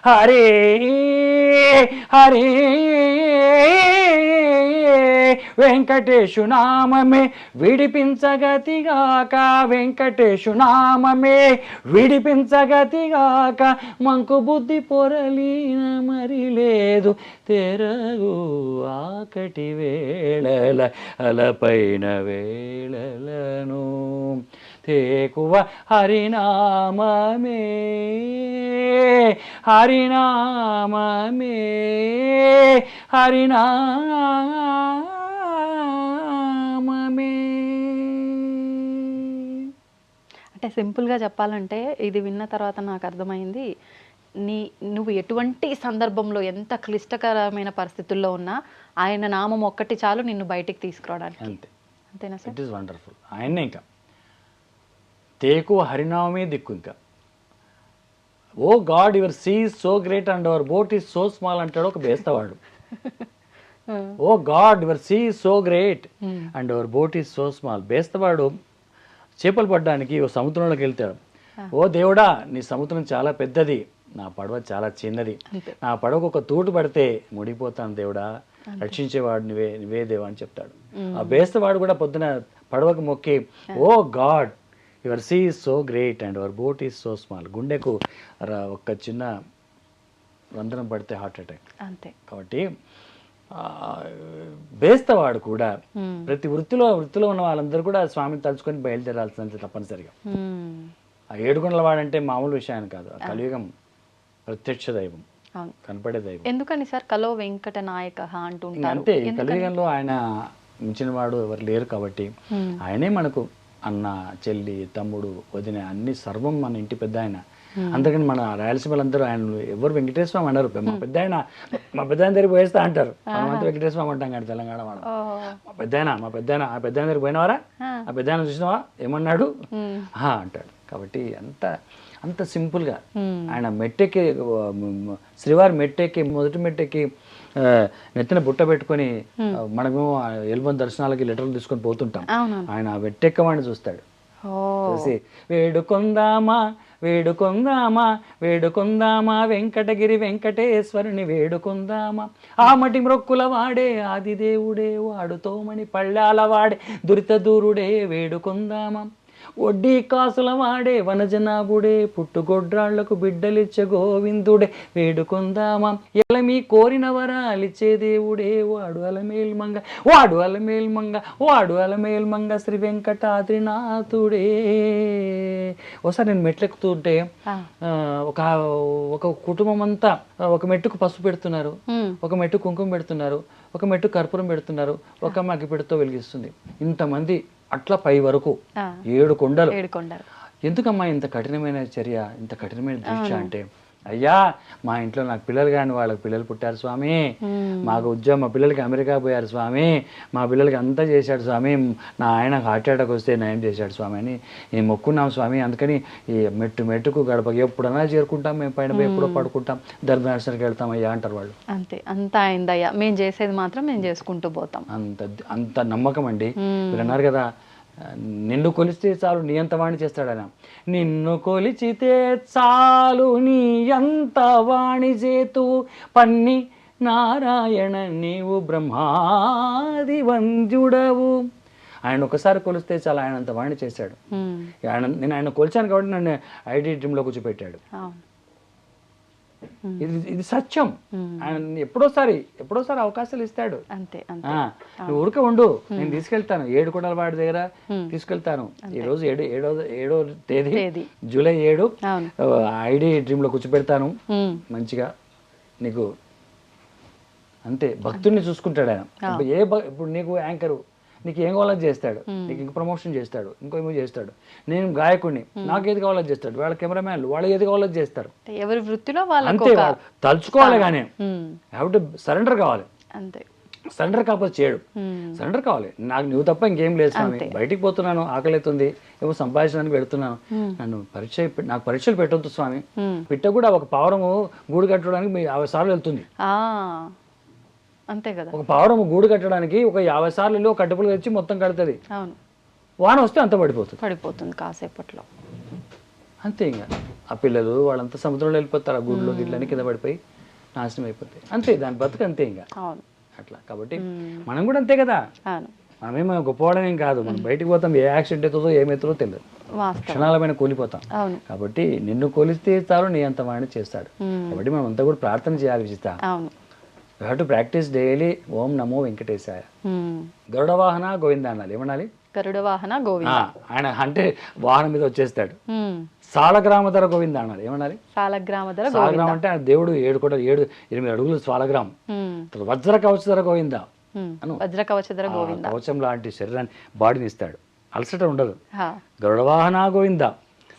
హరే హరే వెంకటేశు నామమే విడిపించగతిగాక, వెంకటేశు నామమే విడిపించగతిగాక, మంకు బుద్ధి పొరలిన మరి లేదు తెరగు ఆకటి వేళల అలపైన వేళలను, తేకువ హరినామమే హరినామమే హరినామమే. అంటే సింపుల్గా చెప్పాలంటే ఇది విన్న తర్వాత నాకు అర్థమైంది, నువ్వు ఎటువంటి సందర్భంలో ఎంత క్లిష్టకరమైన పరిస్థితుల్లో ఉన్నా ఆయన నామం ఒక్కటి చాలు నిన్ను బయటికి తీసుకురావడానికి. అంతే, అంతేనా సార్? It is wonderful. ఆయన్నే ఇంకా తేకు హరినామే దిక్కు. ఇంకా O God your sea is so great and our boat is so small అంటాడు ఒక బేస్తవాడు. O God your sea is so great and our boat is so small. బేస్తవాడు చేపలు పడ్డానికి ఓ సముద్రంలోకి వెళ్తాడు. ఓ దేవుడా నీ సముద్రం చాలా పెద్దది, నా పడవ చాలా చిన్నది, నా పడవకు ఒక తూటు పడితే ముడిపోతాను దేవుడా, రక్షించేవాడు నువ్వే, నువ్వే దేవా అని చెప్తాడు. ఆ బేస్తవాడు కూడా పొద్దున పడవకు మొక్కి O God your sea is so great and our boat is so small. గుండెకు ఒక చిన్న రంధ్రం పడితే హార్ట్ అటాక్. అంతే. కాబట్టి బేస్తవాడు కూడా ప్రతి వృత్తిలో ఉన్న వాళ్ళందరూ కూడా స్వామిని తలుచుకొని బయలుదేరాల్సింది తప్పనిసరిగా. ఆ ఏడుకొండల వాడంటే మామూలు విషయాన్ని కాదు, ఆ కలియుగం ప్రత్యక్ష దైవం, కనపడే దైవం. ఎందుకని సార్ కలో వెంకట నాయక అంటుంటారు? అంతే, ఈ కలియుగంలో ఆయన మించిన వాడు ఎవరు లేరు కాబట్టి ఆయనే మనకు అన్న, చెల్లి, తమ్ముడు, వదిన అన్ని సర్వం మన ఇంటి పెద్ద ఆయన. అందుకని మన రాయలసీమ వాళ్ళందరూ ఆయన ఎవరు వెంకటేశ్వర స్వామి అన్నారు. మా పెద్ద ఆయన దగ్గరికి పోయేస్తా అంటారు, మనమంతా వెంకటేశ్వర స్వామి అంటాం కానీ తెలంగాణ వాళ్ళు. మా పెద్ద ఆయన ఆ పెద్ద ఆయన దగ్గరికి పోయినవారా, ఆ పెద్ద ఆయన చూసినావా ఏమన్నాడు అంటాడు. కాబట్టి అంత సింపుల్గా ఆయన మెట్టెక్కి, శ్రీవారి మెట్టెక్కి, మొదటి మెట్టెక్కి నెత్తిన బుట్ట పెట్టుకొని మనమేమో ఎల్బన్ దర్శనాలకి లెటర్లు తీసుకొని పోతుంటాం. ఆయన మెట్టెక్కవాడిని చూస్తాడు, చూసి వేడుకొందామా వేడుకొందామా వేడుకొందామా వెంకటగిరి వెంకటేశ్వరుని వేడుకొందామా, ఆ మటి మ్రొక్కుల వాడే ఆదిదేవుడే, వాడుతోమని పళ్ళాల వాడే దురిత దూరుడే వేడుకొందామా, వడ్డీ కాసుల వాడే వనజనాభుడే, పుట్టుగొడ్రాళ్లకు బిడ్డలిచ్చే గోవిందుడే వేడుకొందామా, ఎలమీ కోరిన వరాలిచ్చే దేవుడే, వాడు అలమేల్మంగ వాడు అలమేల్మంగ వాడు అలమేల్మంగ శ్రీ వెంకటాద్రినాథుడే. ఒకసారి నేను మెట్లెక్కుతుంటే ఒక కుటుంబం అంతా ఒక మెట్టుకు పసుపు పెడుతున్నారు, ఒక మెట్టు కుంకుమ పెడుతున్నారు, ఒక మెట్టు కర్పూరం పెడుతున్నారు, ఒక అగ్గిపెట్టెతో వెలిగిస్తుంది. ఇంతమంది అట్లా పై వరకు 7 కొండలు. ఎందుకమ్మా ఇంత కఠినమైన చర్య, ఇంత కఠినమైన దీక్ష అంటే, అయ్యా మా ఇంట్లో నాకు పిల్లలు కానీ వాళ్ళకి పిల్లలు పుట్టారు స్వామి, మాకు ఉద్యోగం, మా పిల్లలకి అమెరికా పోయారు స్వామి, మా పిల్లలకి అంతా చేశాడు స్వామి, నా ఆయన హార్ట్ అటాక్ వస్తే నయం చేశాడు స్వామి అని మేము మొక్కున్నాం స్వామి, అందుకని ఈ మెట్టుకు గడప ఎప్పుడన్నా చేరుకుంటాం, మేము పైన ఎప్పుడో పడుకుంటాం, దర్శనానికి వెళ్తాం అయ్యా అంటారు వాళ్ళు. అంతే, అంత అయిందయ్యా, మేము చేసేది మాత్రం మేము చేసుకుంటూ పోతాం. అంత నమ్మకం అండి. మీరు అన్నారు కదా, నిన్ను కొలిస్తే చాలు నీ అంత వాణి చేస్తాడన, నిన్ను కొలిచితే చాలు నీ అంత వాణి చేతు పన్ని నారాయణ నీవు బ్రహ్మాది వంద్యుడవు. ఆయన ఒకసారి కొలిస్తే చాలు ఆయన అంత వాణి చేశాడు. నేను ఆయన కొలిచాను కాబట్టి నన్ను ఐడి డ్రీమ్లో కూర్చోపెట్టాడు. ఇది సత్యం. ఆయన ఎప్పుడోసారి అవకాశాలు ఇస్తాడు. నువ్వు ఊరికే ఉండు, నేను తీసుకెళ్తాను 7 కొండల వాడి దగ్గర తీసుకెళ్తాను. ఈ రోజు 7వ తేదీ జూలై 7 ఐడి డ్రీమ్ లో కూర్చోపెడతాను మంచిగా నీకు. అంతే, భక్తుడిని చూసుకుంటాడు ఆయన. ఇప్పుడు నీకు యాంకరు, నీకు ఏం కావాలని చేస్తాడు, నీకు ఇంక ప్రమోషన్ చేస్తాడు, ఇంకేమో చేస్తాడు. నేను గాయకుడిని, నాకు ఏది కావాలని చేస్తాడు. వాళ్ళ కెమెరామ్యాన్లు వాళ్ళు ఏది కావాలని చేస్తారు. ఎవరి వృత్తిలో వాళ్ళు అంతే, తలుచుకోవాలి కానీ హ్యావ్ టు సరెండర్ కావాలి. అంతే, సరెండర్ కాకపోతే చేయడు. సరెండర్ కావాలి. నువ్వు తప్ప ఇంకేం లేదు స్వామి, బయటికి పోతున్నాను, ఆకలి అవుతుంది, ఏమో సంపాదించడానికి పెడుతున్నాను, నాకు పరీక్షలు పెట్టొద్దు స్వామి. పిట్ట కూడా ఒక పావురము గూడు కట్టడానికి 50 సార్లు వెళ్తుంది. అంతే కదా, ఒక పావురము గూడు కట్టడానికి ఒక 50 సార్లు కట్టుపులు తెచ్చి మొత్తం కడుతుంది. వాన వస్తే అంత పడిపోతుంది కాసేపట్లో. అంతే, ఇంకా ఆ పిల్లలు వాళ్ళంతా సముద్రంలో వెళ్ళిపోతారు, ఆ గూడులో గిట్లని కింద పడిపోయి నాశనం అయిపోతాయి. అంతే, దాని బతుకు అంతే. ఇంకా అట్లా కాబట్టి మనం కూడా అంతే కదా, అవును మనమేమో గొప్పవాళ్ళమేం కాదు, మనం బయటికి పోతాం, ఏ యాక్సిడెంట్ అవుతుందో ఏమవుతుందో తెలియదు, వాస్తవం. క్షణాల పైన కూలిపోతాం. అవును కాబట్టి నిన్ను కొలిస్తే చాలు నీ అంత వాడిని చేస్తాడు. కాబట్టి మనం అంతా కూడా ప్రార్థన చేయాలి విజిత. అవును you have to practice daily ఓం నమో వెంకటేశాయ. గరుడ వాహన గోవింద అనాలి. ఏమనాలి? గరుడ వాహన గోవింద. ఆయన అంటే వాహనం మీద వచ్చేస్తాడు. సాలగ్రామధర గోవింద అనాలి. ఏమనాలి? సాలగ్రామధర. సాలగ్రామం అంటే ఆయన దేవుడు 8 అడుగులు స్వాలగ్రామం. వజ్ర కవచధర గోవింద అను. వజ్ర కవచధర గోవింద. కవచం లాంటి శరీరాన్ని బాడీని ఇస్తాడు, అలసట ఉండదు. గరుడ వాహన గోవింద,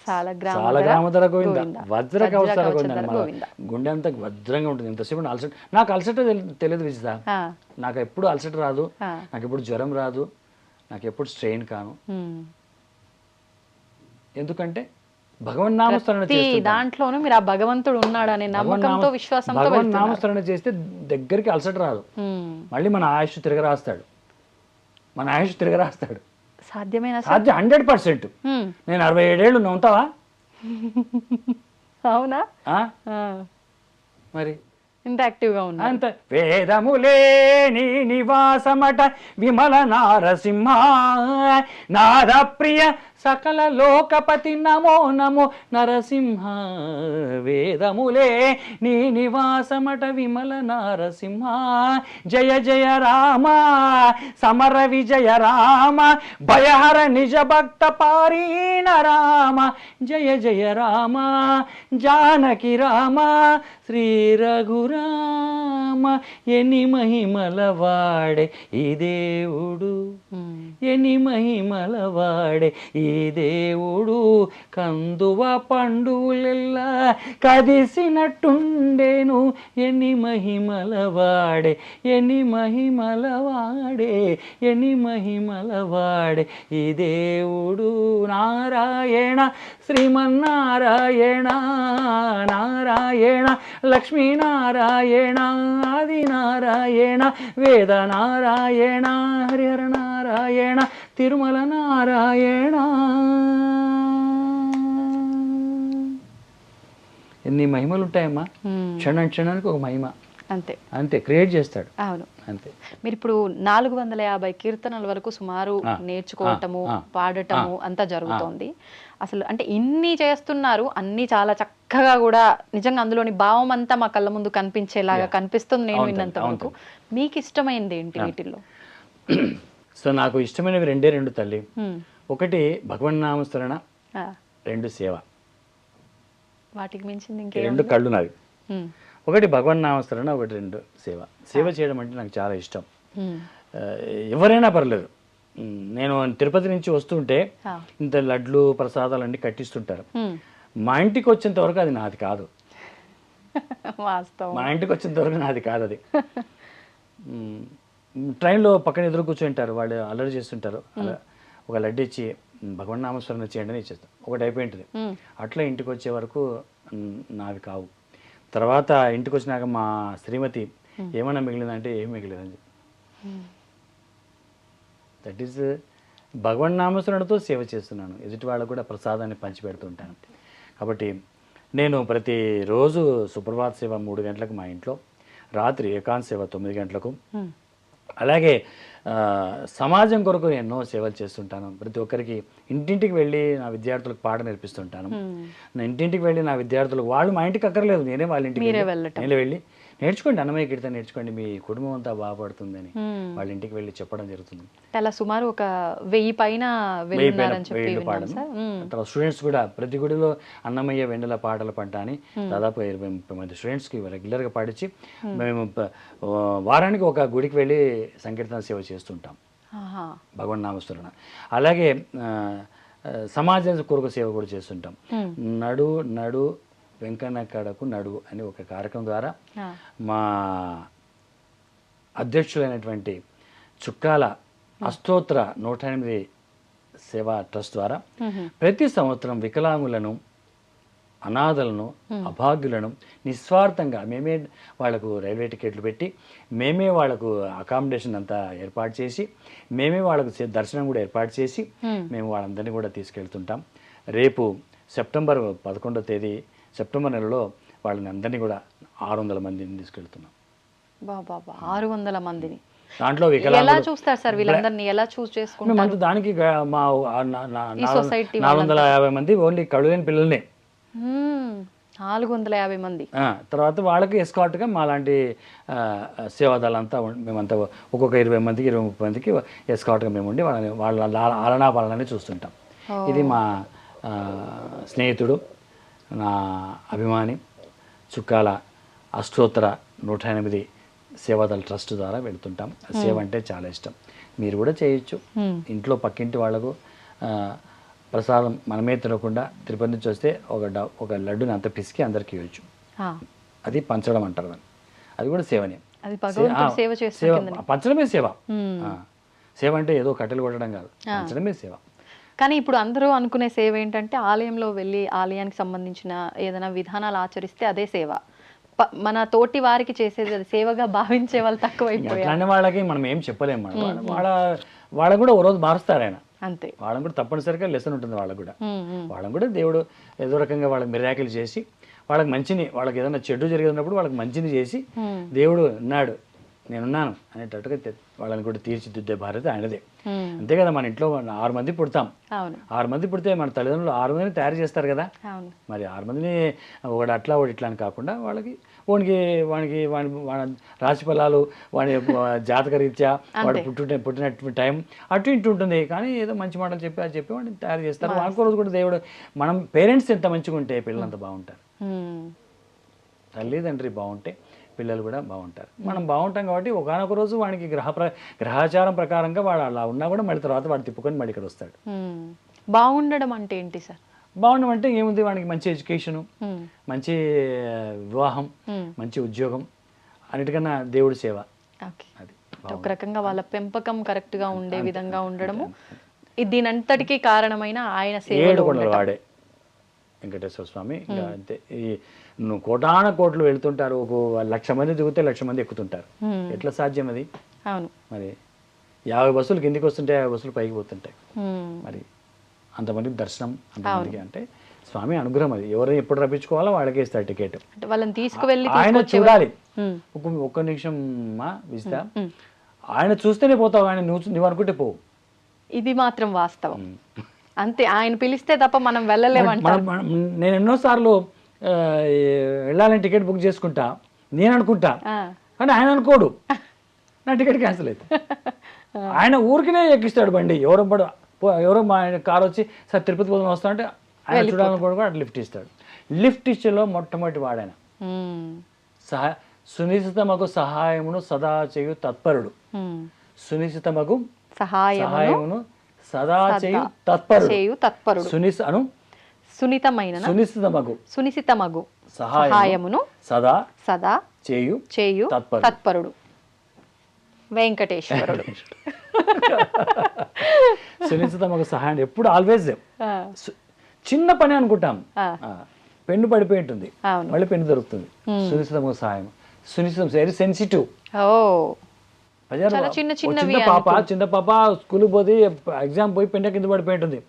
సాలగ్రామధర గోవింద, వజ్ర కవచధర గోవింద. గుండె అంతా వజ్రంగా ఉంటుంది. ఎంతసేపు అలసట, నాకు అలసట తెలియదు విజిత. నాకు ఎప్పుడు అలసట రాదు, నాకు ఎప్పుడు జ్వరం రాదు, నాకు ఎప్పుడు స్ట్రెయిన్ కాను. ఎందుకంటే భగవన్ నామస్మరణ చేస్తే దాంట్లోనూ మీరు ఆ భగవంతుడు ఉన్నాడనే నమ్మకంతో విశ్వాసంతో భగవన్ నామస్మరణ చేస్తే దగ్గరికి అలసట రాదు. మళ్ళీ మన ఆయుష్ తిరగరాస్తాడు, మన ఆయుష్ తిరగరాస్తాడు. సాధ్యమేనా? సాధ్యం 100%. నేను 67 ఏళ్ళు ఉంటావా? అవునా? మరి ఇంత యాక్టివ్గా ఉన్నా అంత. వేదములే నీ నివాసమట విమల నారసింహ నాద ప్రియ సకల లోకపతి నమో నమో నరసింహ. వేదములే నీ నివాసమట విమల నారసింహ. జయ జయ రామ సమర విజయ రామ భయహర నిజ భక్త పారీణ రామ. జయ జయ రామ జానకి రామ శ్రీ రఘురామ. ఎన్ని మహిమల వాడే ఈ దేవుడు, ఎన్ని మహిమల వాడే ఈ దేవుడు. కందువ పండులెల్లా కదిసినట్టుండేను, ఎన్ని మహిమల వాడే, ఎన్ని మహిమల వాడే, ఎన్ని మహిమల వాడే ఈ దేవుడు. నారాయణ శ్రీమన్నారాయణ నారాయణ లక్ష్మీనారాయణ ఆదినారాయణ వేద నారాయణ హరిహర నారాయణ తిరుమల నారాయణ. ఎన్ని మహిమలు ఉంటాయమ్మా. క్షణానికి ఒక మహిమ. అంతే అంతే క్రియేట్ చేస్తాడు. అవును అంతే. మీరు ఇప్పుడు 450 కీర్తనల వరకు సుమారు నేర్చుకోవటము పాడటము అంతా జరుగుతోంది. అసలు అంటే ఇన్ని చేస్తున్నారు, అన్ని చాలా చక్కగా కూడా నిజంగా అందులోని భావం అంతా మా కళ్ళ ముందు కనిపించేలాగా కనిపిస్తుంది నేను విన్నంత వరకు. మీకు ఇష్టమైంది ఏంటి వీటిల్లో? సో నాకు ఇష్టమైనవి 2 తల్లి. ఒకటి భగవన్ నామస్మరణ, 2 సేవ. వాటికి మించింది ఇంకే 2 కళ్ళు నావి. ఒకటి భగవన్ నామస్మరణ, ఒకటి 2 సేవ. సేవ చేయడం అంటే నాకు చాలా ఇష్టం. ఎవరైనా పర్లేదు. నేను తిరుపతి నుంచి వస్తుంటే ఇంత లడ్లు ప్రసాదాలు అన్ని కట్టిస్తుంటారు. మా ఇంటికి వచ్చేంత వరకు అది నాది కాదు. మా ఇంటికి వచ్చేంత వరకు నాది కాదు అది. ట్రైన్లో పక్కన ఎదురు కూర్చుంటారు, వాళ్ళు అల్లరి చేస్తుంటారు. ఒక లడ్డు ఇచ్చి భగవన్ నామస్మరణ చేయండి అని ఇచ్చేస్తాం, ఒకటి అయిపోయింటుంది. అట్లా ఇంటికి వచ్చే వరకు నావి కావు. తర్వాత ఇంటికి వచ్చినాక మా శ్రీమతి ఏమన్నా మిగిలిందంటే ఏం మిగిలిందని. దట్ ఈస్ భగవన్ నామస్మరణతో సేవ చేస్తున్నాను. ఎదుటి వాళ్ళకు కూడా ప్రసాదాన్ని పంచిపెడుతుంటాను. కాబట్టి నేను ప్రతిరోజు సుప్రభాత సేవ 3 గంటలకు మా ఇంట్లో, రాత్రి ఏకాంత సేవ 9 గంటలకు, అలాగే సమాజం కొరకు ఎన్నో సేవలు చేస్తుంటాను. ప్రతి ఒక్కరికి ఇంటింటికి వెళ్ళి నా విద్యార్థులకు పాట నేర్పిస్తుంటాను. నా ఇంటింటికి వెళ్ళి నా విద్యార్థులకు, వాళ్ళు మా ఇంటికి అక్కర్లేదు, నేనే వాళ్ళ ఇంటికి వెళ్ళి నేర్చుకోండి, అన్నమయ్య కీర్తన నేర్చుకోండి, మీ కుటుంబం అంతా బాగుపడుతుందని వాళ్ళ ఇంటికి వెళ్ళి చెప్పడం జరుగుతుంది. అలా సుమారు ఒక 1000 పైన తర్వాత స్టూడెంట్స్ కూడా ప్రతి గుడిలో అన్నమయ్య వెన్నెల పాటల పంట అని దాదాపు 20-30 మంది స్టూడెంట్స్కి రెగ్యులర్గా పాడించి మేము వారానికి ఒక గుడికి వెళ్ళి సంకీర్తన సేవ చేస్తుంటాం, భగవన్ నామస్మరణ. అలాగే సమాజం కొరకు సేవ కూడా చేస్తుంటాం. నడు నడు వెంకన్న కడకు నడువు అని ఒక కార్యక్రమం ద్వారా మా అధ్యక్షులైనటువంటి చుక్కాల అష్టోత్తర 108 సేవా ట్రస్ట్ ద్వారా ప్రతి సంవత్సరం వికలాంగులను, అనాథలను, అభాగ్యులను నిస్వార్థంగా మేమే వాళ్లకు రైల్వే టికెట్లు పెట్టి, మేమే వాళ్లకు అకామిడేషన్ అంతా ఏర్పాటు చేసి, మేమే వాళ్ళకు దర్శనం కూడా ఏర్పాటు చేసి మేము వాళ్ళందరినీ కూడా తీసుకెళ్తుంటాం. రేపు సెప్టెంబర్ 11వ తేదీ సెప్టెంబర్ నెలలో వాళ్ళని అందరినీ కూడా 600 మందిని తీసుకెళ్తున్నాం. బాబా 600 మందిని దాంట్లో ఎలా వికలాంగులు చూస్తారు సార్ వీళ్ళందరినీ ఎలా చూస్ చేసుకుంటారు మేమంతా దానికి మా ఈ సొసైటీ 450 మంది ఓన్లీ కళ్ళు లేని పిల్లల్నే. 450 మంది తర్వాత వాళ్ళకి ఎస్కాట్గా మా లాంటి సేవాదాలంతా మేమంతా ఒక్కొక్క 20 మందికి 20-30 మందికి ఎస్కాట్గా మేము ఉండి వాళ్ళ ఆలనా పాలనని చూస్తుంటాం. ఇది మా స్నేహితుడు, నా అభిమాని, చుక్కాల అష్టోత్తర 108 సేవాదళ ట్రస్ట్ ద్వారా వెళ్తుంటాం. సేవ అంటే చాలా ఇష్టం. మీరు కూడా చేయొచ్చు. ఇంట్లో పక్కింటి వాళ్ళకు ప్రసాదం మనమే తినకుండా తిరుపతి నుంచి వస్తే ఒక లడ్డుని అంత పిసికి అందరికి ఇవ్వచ్చు. అది పంచడం అంటారు దాన్ని. అది కూడా సేవనే. పంచడమే సేవ. సేవ అంటే ఏదో కట్టెలు కొట్టడం కాదు, పంచడమే సేవ. కానీ ఇప్పుడు అందరూ అనుకునే సేవ ఏంటంటే ఆలయంలో వెళ్ళి ఆలయానికి సంబంధించిన ఏదైనా విధానాలు ఆచరిస్తే అదే సేవ. మన తోటి వారికి చేసేది అది సేవగా భావించే వాళ్ళు తక్కువైపోయారు. అట్లాంటి వాళ్ళకి మనం ఏం చెప్పలేము. వాళ్ళకు కూడా ఓ రోజు మారుస్తారు ఆయన. అంతే. వాళ్ళని కూడా తప్పనిసరిగా లెసన్ ఉంటుంది. వాళ్ళని కూడా దేవుడు ఏదో రకంగా వాళ్ళకి మిరాకిల్ చేసి వాళ్ళకి మంచిని, వాళ్ళకి ఏదైనా చెడు జరిగినప్పుడు వాళ్ళకి మంచిని చేసి దేవుడు ఉన్నాడు, నేనున్నాను అనేటట్టుగా వాళ్ళని కూడా తీర్చిదిద్దే బాధ్యత ఆయనదే. అంతే కదా. మన ఇంట్లో 6 మంది పుడతాం. 6 మంది పుడితే మన తల్లిదండ్రులు 6 మందిని తయారు చేస్తారు కదా. మరి 6 మందిని ఒకటి అట్లా ఒకటి ఇట్లా అని కాకుండా వాడికి వాడి రాశి ఫలాలు, వాడి జాతక రీత్యా వాడు పుట్టినటువంటి టైం అటు ఇటు ఉంటుంది. కానీ ఏదో మంచి మాటలు చెప్పి అది చెప్పి వాడిని తయారు చేస్తారు. వాడికో రోజు కూడా దేవుడు, మనం పేరెంట్స్ ఎంత మంచిగా ఉంటే పిల్లలంతా బాగుంటారు. తల్లిదండ్రి బాగుంటే పిల్లలు కూడా బాగుంటారు. మనం బాగుంటాం కాబట్టి ఒకనొక రోజు వాడికి గ్రహాచారం ప్రకారంగా వాడు అలా ఉన్నా కూడా మళ్ళీ తర్వాత వాడు తిప్పుకొని మళ్ళీ ఇక్కడ వస్తాడు. బాగుండడం అంటే ఏంటి సార్? బాగుండడం అంటే ఏముంది, వాడికి మంచి ఎడ్యుకేషను, మంచి వివాహం, మంచి ఉద్యోగం, అన్నిటికన్నా దేవుడి సేవ. అది ఒక రకంగా వాళ్ళ పెంపకం కరెక్ట్ గా ఉండే విధంగా ఉండడము. దీనంతటికీ కారణమైన ఆయన సేవలో వాడే వెంకటేశ్వర స్వామి. అంతే. నువ్వు కోటాన కోట్లు వెళ్తుంటారు, ఒక 1,00,000 మంది దిగితే 1,00,000 మంది ఎక్కుతుంటారు. ఎట్లా సాధ్యం అది? మరి 50 బస్సులు కిందికి వస్తుంటాయి, 50 బస్సులు పైకి పోతుంటాయి. మరి అంతమందికి దర్శనం, అంతమందికి అంటే స్వామి అనుగ్రహం. అది ఎవరైనా ఎప్పుడు రప్పించుకోవాలో వాళ్ళకే ఇస్తారు టికెట్. వాళ్ళని తీసుకువెళ్ళి ఆయన చూడాలి. ఒక్క నిమిషం విస్తా, ఆయన చూస్తేనే పోతావు, ఆయన నువ్వు అనుకుంటే పోవు. ఇది మాత్రం వాస్తవం. అంతే. ఆయన పిలిస్తే తప్ప మనం వెళ్ళలేమంటారు. నేను ఎన్నోసార్లు వెళ్ళాలని టికెట్ బుక్ చేసుకుంటా, నేను అనుకుంటా, కానీ ఆయన అనుకోడు. నా టికెట్ క్యాన్సిల్ అవుతుంది. ఆయన ఊరికినే ఎక్కిస్తాడు బండి. ఎవరో మా ఆయన కారు వచ్చి సార్ తిరుపతి పోదాం వస్తా అంటే ఆయన చూడాలనుకోడు కూడా లిఫ్ట్ ఇస్తాడు. లిఫ్ట్ ఇచ్చేలో మొట్టమొదటి వాడాయన. సునిశ్చితమగు సహాయమును సదా చేయు తత్పరుడు. సునిశ్చితమగు సహాయమును సదా చేయు తత్పరుడు. సునిశ్చితమగు సహాయమును సదా చేయు తత్పరుడు వెంకటేశ్వరుడు. సునిశ్చితమగు సహాయం ఎప్పుడు ఆల్వేజ్. చిన్న పని అనుకుంటాం, పెన్ను పడిపోయి ఉంటుంది, మళ్ళీ పెన్ను దొరుకుతుంది. సునిశ్చితమగు సహాయం, సునిశ్చితం, వెరీ సెన్సిటివ్. చిన్న పాప స్కూల్ పోతే ఎగ్జామ్ పోయి పెన్ను కింద పడిపోయి ఉంటుంది.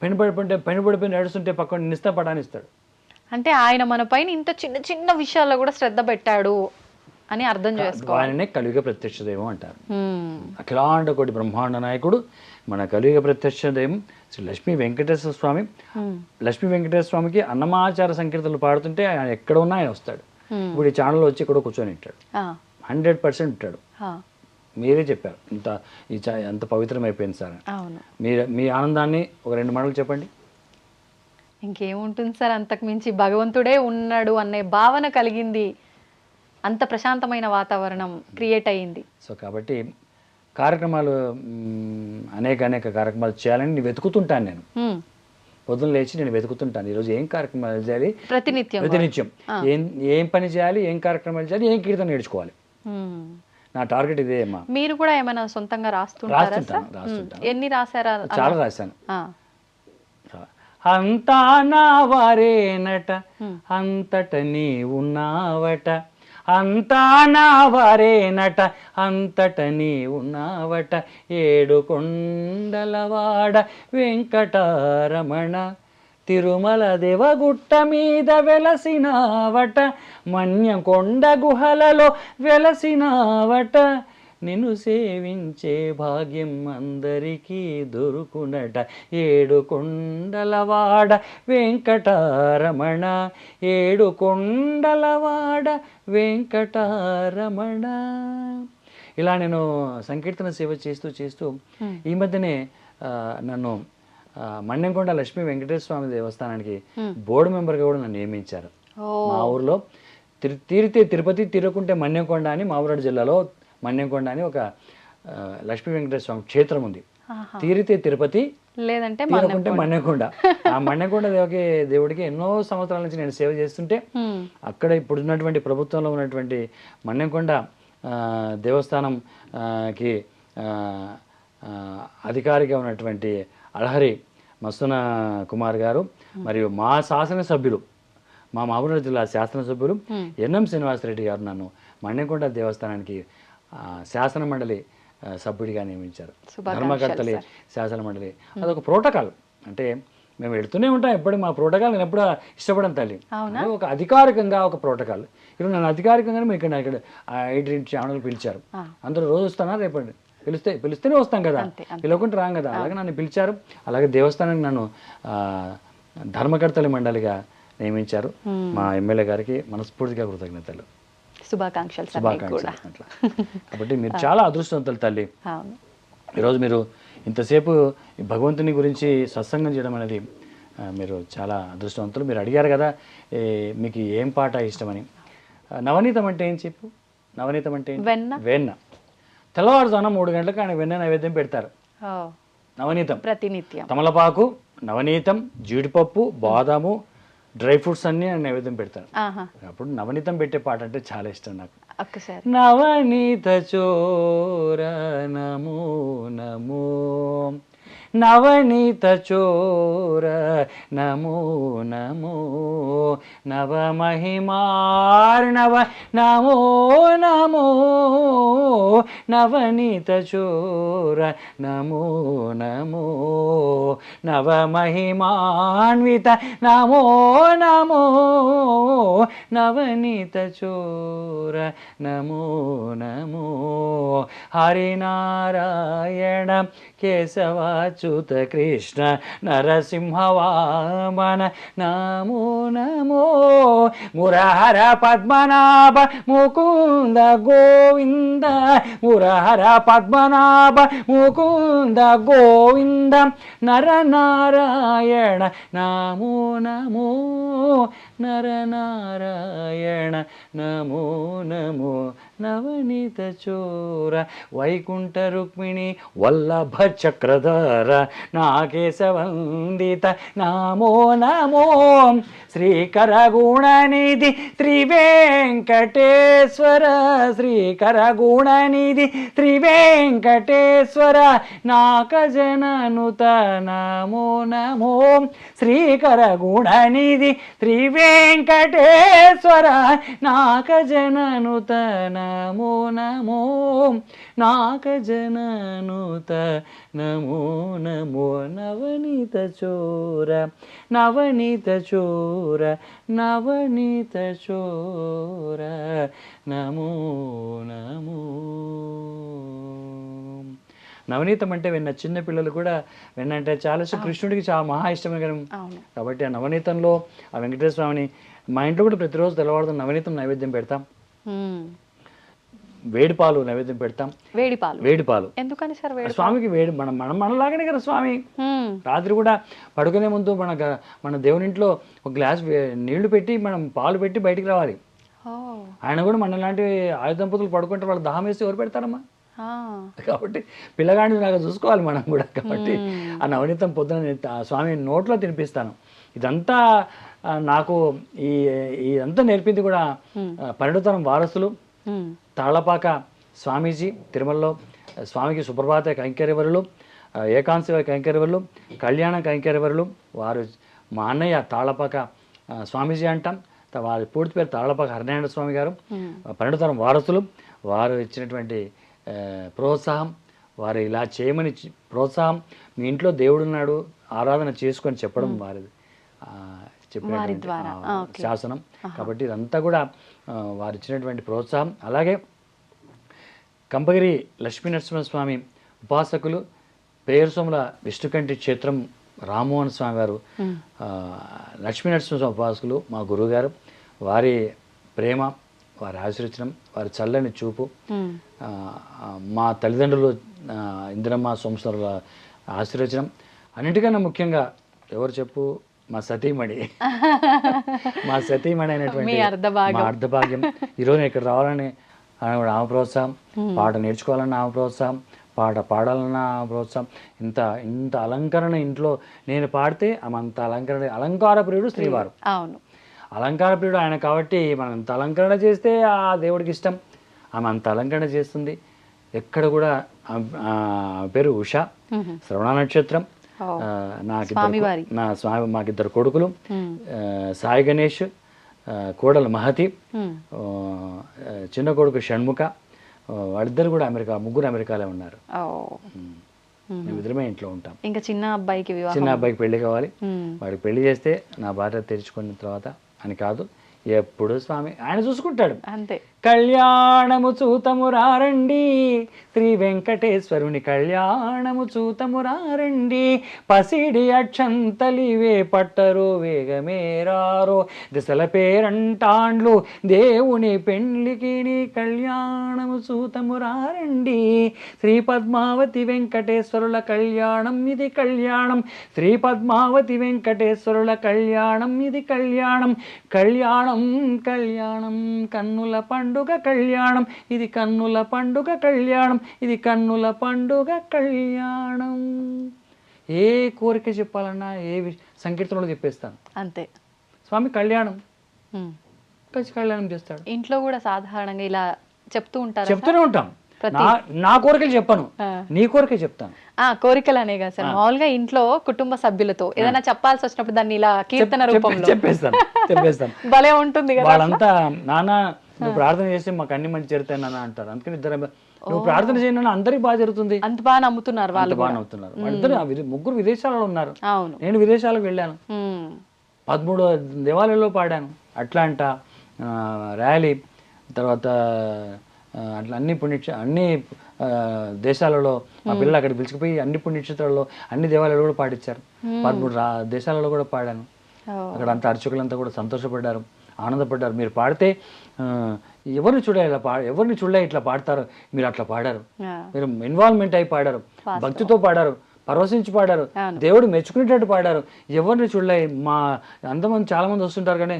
పెన్ను పడిపోయి నడుస్తుంటే పక్కన నిస్తా పడానిస్తాడు. అంటే ఆయన మన పైన ఇంత చిన్న చిన్న విషయాల్లో కూడా శ్రద్ధ పెట్టాడు అని అర్థం చేసుకోవాలి. ఆయననే కలియుగ ప్రత్యక్ష దైవం అంటారు. అఖిలాండ కోటి బ్రహ్మాండ నాయకుడు మన కలియుగ ప్రత్యక్ష దైవం శ్రీ లక్ష్మీ వెంకటేశ్వర స్వామి. లక్ష్మీ వెంకటేశ్వర స్వామికి అన్నమాచార సంకీర్తనలు పాడుతుంటే ఆయన ఎక్కడ ఉన్నా ఆయన వస్తాడు. ఇప్పుడు ఈ ఛానల్లో వచ్చి ఇక్కడ కూర్చొని ఉంటాడు. 100% ఉంటాడు. మీరే చెప్పారు ఎంత పవిత్రమైపోయింది సార్. మీ ఆనందాన్ని ఒక 2 మాటలు చెప్పండి. ఇంకేముంటుంది సార్, అంతకు మించి భగవంతుడే ఉన్నాడు అనే భావన కలిగింది. అంత ప్రశాంతమైన వాతావరణం క్రియేట్ అయ్యింది. సో కాబట్టి కార్యక్రమాలు అనేక కార్యక్రమాలు చేయాలని వెతుకుతుంటాను. నేను పొద్దున్న లేచి నేను వెతుకుతుంటాను ఈరోజు ఏం కార్యక్రమాలు చేయాలి, ప్రతినిత్యం ఏం పని చేయాలి, ఏం కార్యక్రమాలు చేయాలి, ఏం కీర్తన నేర్చుకోవాలి. నా టార్గెట్ ఇదే అమ్మా. మీరు కూడా ఏమైనా సొంతంగా రాస్తుంటారా? ఎన్ని రాశారా? చాలా రాశాను. అంతా నా వారేనట, అంతట నీ ఉన్నావట, అంతా నా వారేనట, అంతట నీ ఉన్నావట, 7 కొండలవాడ వెంకటరమణ, తిరుమల దేవగుట్ట మీద వెలసినావట, మన్యంకొండ గుహలలో వెలసినావట, నిన్ను సేవించే భాగ్యం అందరికీ దొరుకునట, ఏడు కొండలవాడ వెంకటరమణ, ఏడు కొండలవాడ వెంకటరమణ. ఇలా నేను సంకీర్తన సేవ చేస్తూ చేస్తూ ఈ మధ్యనే నన్ను మన్యంకొండ లక్ష్మీ వెంకటేశ్వర స్వామి దేవస్థానానికి బోర్డు మెంబర్గా కూడా నన్ను నియమించారు. మా ఊర్లో తీరితే తిరుపతి, తీరకుంటే మన్యంకొండ అని మా ఊరు జిల్లాలో మన్యంకొండ అని ఒక లక్ష్మీ వెంకటేశ్వర స్వామి క్షేత్రం ఉంది. తీరితే తిరుపతి, లేదంటే తీరకుంటే మన్యంకొండ. ఆ మన్యంకొండ దేవుడికి ఎన్నో సంవత్సరాల నుంచి నేను సేవ చేస్తుంటే అక్కడ ఇప్పుడున్నటువంటి ప్రభుత్వంలో ఉన్నటువంటి మన్యంకొండ దేవస్థానంకి అధికారిగా ఉన్నటువంటి అలహరి మస్తున కుమార్ గారు మరియు మా శాసనసభ్యులు, మా మహబూబ్నగర్ జిల్లా శాసనసభ్యులు ఎన్ఎం శ్రీనివాసరెడ్డి గారు నన్ను మన్యంకొండ దేవస్థానానికి శాసన మండలి సభ్యుడిగా నియమించారు. ధర్మకర్తలి శాసన మండలి అదొక ప్రోటోకాల్. అంటే మేము వెళుతూనే ఉంటాం, ఎప్పుడు మా ప్రోటోకాల్ నేను ఎప్పుడు ఇష్టపడను తల్లి. ఒక అధికారికంగా ఒక ప్రోటోకాల్. ఇప్పుడు నన్ను అధికారికంగానే మీకు ఇక్కడ ఐడ్రీమ్ ఛానల్ పిలిచారు. అందరూ రోజు వస్తానా? రేపటి పిలిస్తేనే వస్తాం కదా, పిలవకుంటే రాం కదా. అలాగే నన్ను పిలిచారు. అలాగే దేవస్థానానికి నన్ను ధర్మకర్తలి మండలిగా నియమించారు. మా ఎమ్మెల్యే గారికి మనస్ఫూర్తిగా కృతజ్ఞతలు, శుభాకాంక్షలు. అట్లా కాబట్టి మీరు చాలా అదృష్టవంతులు తల్లి. ఈరోజు మీరు ఇంతసేపు భగవంతుని గురించి సత్సంగం చేయడం అనేది మీరు చాలా అదృష్టవంతులు. మీరు అడిగారు కదా మీకు ఏం పాట ఇష్టమని. నవనీతం అంటే ఏం చెప్పు? నవనీతం అంటే వెన్న. తెల్లవారుజామున 3 గంటలకు ఆయన వెన్న నైవేద్యం పెడతారు. నవనీతం ప్రతినిత్యం తమలపాకు, నవనీతం, జీడిపప్పు, బాదాము, డ్రై ఫ్రూట్స్ అన్ని నైవేద్యం పెడతారు. అప్పుడు నవనీతం పెట్టే పాట అంటే చాలా ఇష్టం నాకు. నవనీత చోర నమో నమో, నవనీత చోర నమో నమో, నవమహిమార్ణవ నమో నమో, నవనీత చోర నమో నమో, నవమహిమాన్విత నమో నమో, నవనీత చోర నమో నమో, హరినారాయణ కేశవాచ్యుత కృష్ణ నరసింహవామన నమో నమో, మురహర పద్మనాభ ముకుంద గోవింద, మురహర పద్మనాభ ముకుంద గోవింద, నరనారాయణ నమో నమో, నరనారాయణ నమో నమో, నవనీత చోర వైకుంఠ రుక్మిణి వల్లభ చక్రధర నాకేశవందిత నమో నమో, శ్రీకర గుణనిధి త్రివేంకటేశ్వర, శ్రీకర గుణనిధి త్రివేంకటేశ్వర నాకజననుత నమో నమో, శ్రీకర గుణనిధి త్రివేంకటేశ్వర నాకజననుత నమో నమో, నాకజననుత నమో నమో, నవనీత చోర నవనీత చోర నవనీత చోర నమో నమో. నవనీతం అంటే వెన్న. చిన్న పిల్లలు కూడా వెన్న అంటే చాలా ఇష్టం. కృష్ణుడికి చాలా మహా ఇష్టమైన. కాబట్టి ఆ నవనీతంలో ఆ వెంకటేశ్వర స్వామిని మా ఇంట్లో కూడా ప్రతిరోజు తెల్లవారుతో నవనీతం నైవేద్యం పెడతాం. వేడిపాలు నైవేద్యం పెడతాం. వేడిపాలు ఎందుకని సార్? స్వామికి వేడి మనలాగానే కదా స్వామి. రాత్రి కూడా పడుకునే ముందు మన దేవుని ఇంట్లో ఒక గ్లాస్ నీళ్లు పెట్టి మనం పాలు పెట్టి బయటికి రావాలి. ఆయన కూడా మన లాంటి ఆయుధ దంపతులు పడుకుంటే వాళ్ళు దాహం వేసి ఎవరు పెడతారమ్మా? కాబట్టి పిల్లగాడిని లాగా చూసుకోవాలి మనం కూడా. కాబట్టి ఆ నవనీతం పొద్దున స్వామి నోట్లో తినిపిస్తాను. ఇదంతా నాకు ఇదంతా నేర్పింది కూడా పరిణతరం వారసులు తాళ్లపాక స్వామీజీ, తిరుమలలో స్వామికి సుప్రభాత కైంకర్యవరులు, ఏకాంశ కైంకర్యవరులు, కళ్యాణ కైంకర్యవరులు. వారు మా అన్నయ్య తాళ్లపాక స్వామీజీ అంటాం. వారి పూర్తి పేరు తాళ్లపాక హరినారాయణ స్వామి గారు. పరిణతరం వారసులు. వారు ఇచ్చినటువంటి ప్రోత్సాహం, వారు ఇలా చేయమని ప్రోత్సాహం, మీ ఇంట్లో దేవుడు ఉన్నాడు ఆరాధన చేసుకొని చెప్పడం వారిది. చెప్పినటువంటి శాసనం. కాబట్టి ఇదంతా కూడా వారు ఇచ్చినటువంటి ప్రోత్సాహం. అలాగే కంపగిరి లక్ష్మీనరసింహస్వామి ఉపాసకులు పేరుసోముల విష్ణుకంఠి క్షేత్రం రామ్మోహన్ స్వామి గారు లక్ష్మీనరసింహస్వామి ఉపాసకులు మా గురువుగారు. వారి ప్రేమ, వారి ఆశీర్వచనం, వారి చల్లని చూపు, మా తల్లిదండ్రులు ఇందిరమ్మ సోమేశ్వరుల ఆశీర్వచనం, అన్నిటికన్నా ముఖ్యంగా ఎవరు చెప్పు, మా సతీమణి మా సతీమణి అయినటువంటి మా అర్ధభాగ్యం. ఈరోజు నేను ఇక్కడ రావాలని ఆమె ప్రోత్సాహం, పాట నేర్చుకోవాలన్న ఆమె ప్రోత్సాహం, పాట పాడాలన్న ఆమె ప్రోత్సాహం. ఇంత అలంకరణ ఇంట్లో నేను పాడితే ఆమె అంత అలంకార ప్రియుడు శ్రీవారు. అవును, అలంకార ప్రియుడు ఆయన కాబట్టి మనం ఎంత అలంకరణ చేస్తే ఆ దేవుడికి ఇష్టం. ఆమె అంత అలంకరణ చేస్తుంది. ఎక్కడ కూడా పేరు ఉష, శ్రవణ నక్షత్రం. మాకిద్దరు కొడుకులు, సాయి గణేష్, కోడలు మహతి, చిన్న కొడుకు షణ్ముఖ. వాళ్ళిద్దరు కూడా ముగ్గురు అమెరికాలో ఉన్నారు. మేము ఇద్దరమే ఇంట్లో ఉంటాం. ఇంకా చిన్న అబ్బాయికి పెళ్లి కావాలి. వాడికి పెళ్లి చేస్తే నా భార్య తెరుచుకున్న తర్వాత అని కాదు, ఎప్పుడు స్వామి ఆయన చూసుకుంటాడు అంతే. కళ్యాణము చూతము రారండి, శ్రీ వెంకటేశ్వరుని కళ్యాణము చూతము రారండి, పసిడి అక్షంతలివే పట్టరు వేగమేరారో, దిశల పేరంటాండ్లు దేవుని పెండ్లికి నీ కళ్యాణము చూతము రారండి, శ్రీ పద్మావతి వెంకటేశ్వరుల కళ్యాణం ఇది కళ్యాణం, శ్రీ పద్మావతి వెంకటేశ్వరుల కళ్యాణం ఇది కళ్యాణం, కళ్యాణం కళ్యాణం కన్నుల పండుగ కళ్యాణం ఇది కన్నుల పండుగ కళ్యాణం ఇది కన్నుల పండుగ కళ్యాణం. ఏ కోరిక చెప్పాలన్నా ఏ సంకీర్తనలో చెప్పేస్తాను అంతే. స్వామి కళ్యాణం కళ్యాణం చేస్తాడు. ఇంట్లో కూడా సాధారణంగా ఇలా చెప్తూనే ఉంటాం. నా కోరికలు చెప్పను, నీ కోరిక చెప్తాను. కోరికలు అనే కదా సార్, మామూలుగా ఇంట్లో కుటుంబ సభ్యులతో ఏదైనా చెప్పాల్సి వచ్చినప్పుడు దాన్ని ఇలా కీర్తన రూపంలో చెప్పేస్తాను. భలే ఉంటుంది కదా. వాళ్ళంతా నాన్న నువ్వు ప్రార్థన చేస్తే మాకు అన్ని మంచి జరుగుతాయి నాన్న అంటారు. అందుకని ఇద్దరు నువ్వు ప్రార్థన చేయను అందరికి బాగా జరుగుతుంది, అంత బాగా నమ్ముతున్నారు వాళ్ళు. బాగా నమ్ముతున్నారు. వాళ్ళిద్దరు ముగ్గురు విదేశాలలో ఉన్నారు. అవును, నేను విదేశాలకు వెళ్ళాను, 13 దేవాలయాల్లో పాడాను. అట్లాంటా, ర్యాలీ, తర్వాత అట్లా అన్ని దేశాలలో మా పిల్లలు అక్కడ పిలిచిపోయి అన్ని పుణ్యక్షేత్రాల్లో అన్ని దేవాలయాలు కూడా పాటించారు. 13 దేశాలలో కూడా పాడాను. అక్కడ అంతా అర్చకులంతా కూడా సంతోషపడ్డారు, ఆనందపడ్డారు. మీరు పాడితే ఎవరిని చూడలే ఇట్లా పాడతారు, మీరు అట్లా పాడారు, మీరు ఇన్వాల్వ్మెంట్ అయి పాడారు, భక్తితో పాడారు, పరవశించి పాడారు, దేవుడు మెచ్చుకునేటట్టు పాడారు. ఎవరిని చూడలే. మా అంతమంది చాలా మంది వస్తుంటారు కానీ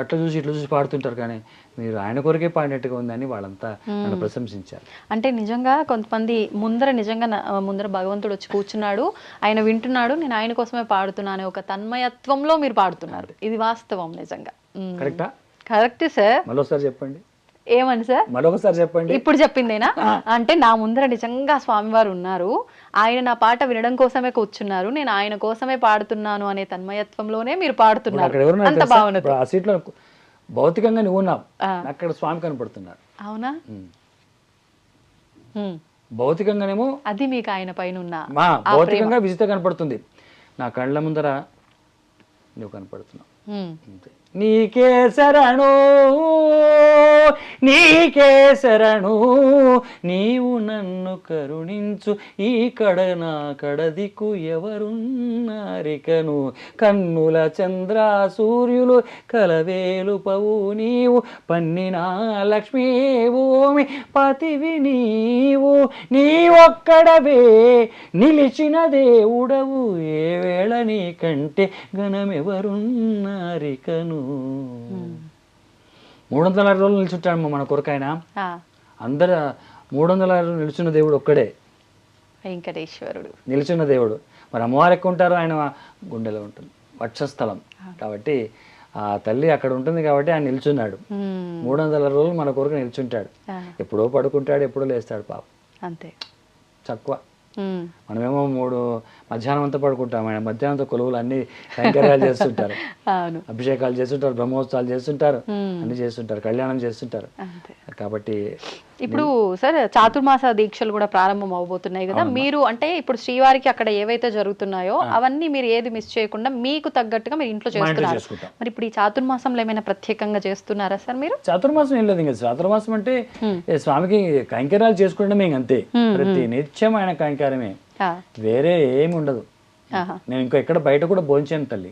అట్లా చూసి ఇట్లా చూసి పాడుతుంటారు, కానీ మీరు ఆయన కొరకే పాడినట్టుగా ఉందని వాళ్ళంతా నన్ను ప్రశంసించారు. అంటే నిజంగా కొంతమంది ముందర భగవంతుడు వచ్చి కూర్చున్నాడు, ఆయన వింటున్నాడు, నేను ఆయన కోసమే పాడుతున్నాను ఒక తన్మయత్వంలో మీరు పాడుతున్నారు. ఇది వాస్తవం నిజంగా. కరెక్టా? Correct sir. మరోసారి చెప్పండి. ఏమని సార్? మరొకసారి చెప్పండి. ఇప్పుడు చెప్పిందేనా? అంటే నా ముందర నిజంగా స్వామివారు ఉన్నారు, ఆయన నా పాట వినడం కోసమే కూర్చున్నారు, నేను ఆయన కోసమే పాడుతున్నాను అనే తన్మయత్వంలోనే మీరు పాడుతున్నారు. అంత భావనతో ఆ సీట్లో భౌతికంగా నువ్వు ఉన్నావు, అక్కడ స్వామి కనపడుతున్నారు. అవునా? భౌతికంగానేమో అది మీకు ఆయన పైన ఉన్న భౌతికంగా విజిత కనపడుతుంది, నా కళ్ళ ముందర నువ్వు కనపడుతున్నావు. నీకే శరణు నీకే శరణు నీవు నన్ను కరుణించు ఈ కడనా కడదికు ఎవరున్నారికను కన్నుల చంద్ర సూర్యులు కలవేలుపవు నీవు పన్నిన లక్ష్మీ భూమి పతివి నీవు నీ ఒక్కడవే నిలిచిన దేవుడవు ఏ వేళ నీ కంటే ఘనమెవరున్నారికను. 360 రోజులు నిల్చుంటాడు మన కొరకైనా. అందరు 360 రోజులు నిలుచున్న దేవుడు ఒక్కడే, వెంకటేశ్వరుడు నిలుచున్న దేవుడు. మరి అమ్మవారు ఎక్కువ ఉంటారు, ఆయన గుండెలో ఉంటుంది, వక్షస్థలం కాబట్టి ఆ తల్లి అక్కడ ఉంటుంది కాబట్టి ఆయన నిల్చున్నాడు. 360 రోజులు మన కొరకు నిల్చుంటాడు. ఎప్పుడో పడుకుంటాడు, ఎప్పుడో లేస్తాడు పాపం, అంతే. తక్కువ మనమేమో మధ్యాహ్నం అంతా పడుకుంటాం, ఆయన మధ్యాహ్నంతో కొలువులు అన్ని కైంకర్యాలు చేస్తుంటారు, అభిషేకాలు చేస్తుంటారు, బ్రహ్మోత్సవాలు చేస్తుంటారు, అన్ని చేస్తుంటారు, కళ్యాణం చేస్తుంటారు. కాబట్టి ఇప్పుడు సార్ చాతుర్మాస దీక్షలు కూడా ప్రారంభం అవబోతున్నాయి కదా, మీరు అంటే ఇప్పుడు శ్రీవారికి అక్కడ ఏవైతే జరుగుతున్నాయో అవన్నీ మీరు ఏది మిస్ చేయకుండా మీకు తగ్గట్టుగా మీరు ఇంట్లో చేస్తున్నారు. మరి ఇప్పుడు ఈ చాతుర్మాసంలో ఏమైనా ప్రత్యేకంగా చేస్తున్నారా సార్ మీరు? చాతుర్మాసం ఏం లేదు ఇంకా. చాతుర్మాసం అంటే స్వామికి కైంకర్యాలు చేసుకుంటే అంతే, ప్రతి నిత్యం ఆయన కైంకర్యమే, వేరే ఏమి ఉండదు. నేను ఇంకా ఎక్కడ బయట కూడా భోంచాను తల్లి,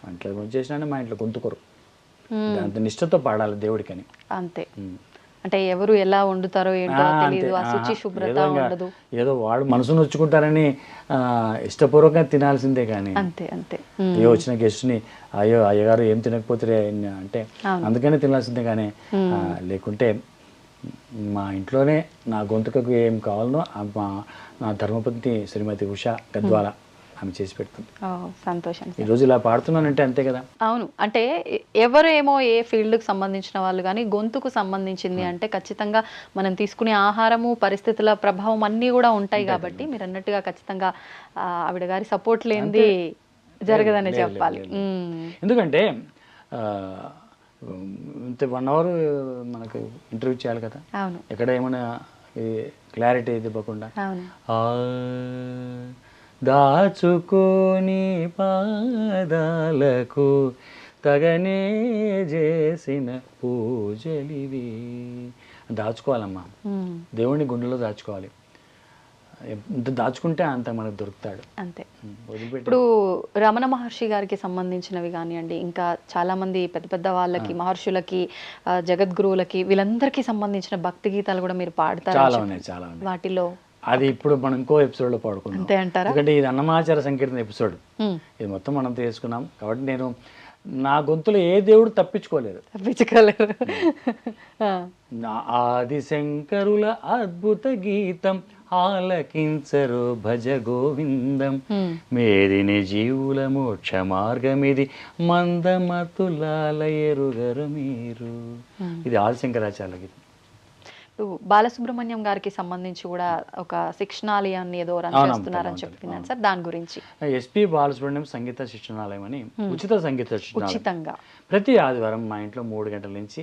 ఇంట్లో భోంచేసినా మా ఇంట్లో గొంతుకోరు, అంత నిష్ఠతో పాడాలి దేవుడికని అంతే. అంటే ఎవరు ఎలా వండుతారో ఏంటో తెలియదు, అశుచి శుభ్రత ఉండదు, ఏదో వాడు మనసు నొచ్చుకుంటారని ఇష్టపూర్వకంగా తినాల్సిందే కానీ అంతే అంతే. ఏ వచ్చిన గెస్ట్ని అయ్యో అయ్యగారు ఏం తినకపోతే అంటే అందుకనే తినాల్సిందే కానీ లేకుంటే మా ఇంట్లోనే నా గొంతుకకు ఏం కావాలనో నా ధర్మపత్ని శ్రీమతి ఉషా గద్వాల ఆమె చేసి పెడుతుంది. సంతోషం. ఈరోజు ఇలా పాడుతున్నానంటే అంతే కదా. అవును, అంటే ఎవరేమో ఏ ఫీల్డ్కి సంబంధించిన వాళ్ళు కానీ గొంతుకు సంబంధించింది అంటే ఖచ్చితంగా మనం తీసుకునే ఆహారము, పరిస్థితుల ప్రభావం అన్నీ కూడా ఉంటాయి కాబట్టి మీరు అన్నట్టుగా ఖచ్చితంగా ఆవిడ గారి సపోర్ట్ లేనిది జరగదని చెప్పాలి. ఎందుకంటే ఇంత 1 hour మనకు ఇంటర్వ్యూ చేయాలి కదా. అవును, ఎక్కడ ఏమైనా క్లారిటీ ఇవ్వకుండా దాచుకోని పాదాలకు తగనే చేసిన పూజలివి. దాచుకోవాలమ్మా, దేవుడిని గుండెలో దాచుకోవాలి. ఎంత దాచుకుంటే అంత మనకు దొరుకుతాడు అంతే. ఇప్పుడు రమణ మహర్షి గారికి సంబంధించినవి కానివ్వండి, ఇంకా చాలా మంది పెద్ద పెద్ద వాళ్ళకి, మహర్షులకి, జగద్గురువులకి, వీళ్ళందరికీ సంబంధించిన భక్తి గీతాలు కూడా మీరు పాడతారు. చాలా ఉన్నాయి, చాలా ఉన్నాయి. వాటిలో అది ఇప్పుడు మనం ఇంకో ఎపిసోడ్ లో పాడుకున్నాం. అంతే అంటారా? ఎందుకంటే ఇది అన్నమాచార సంకీర్తన ఎపిసోడ్, ఇది మొత్తం మనం తీసుకున్నాం కాబట్టి నేను నా గొంతులో ఏ దేవుడు తప్పించుకోలేదు. ఆది శంకరుల అద్భుత గీతం ఆలకించరు భజ గోవిందం, మేదిని జీవుల మోక్ష మార్గమిది మందమతులాల ఎరుగరు మీరు. ఇది ఆదిశంకరాచార్య గీతం. బాలసుబ్రహ్మణ్యం గారికి సంబంధించి కూడా ఒక శిక్షణాలయాన్ని ఏదో రన్ చేస్తున్నారని చెప్తున్నాను సార్, దాని గురించి. ఎస్పి బాలసుబ్రహ్మణ్యం సంగీత శిక్షణాలయం అని ఉచిత సంగీత ఉచితంగా ప్రతి ఆదివారం మా ఇంట్లో 3 గంటల నుంచి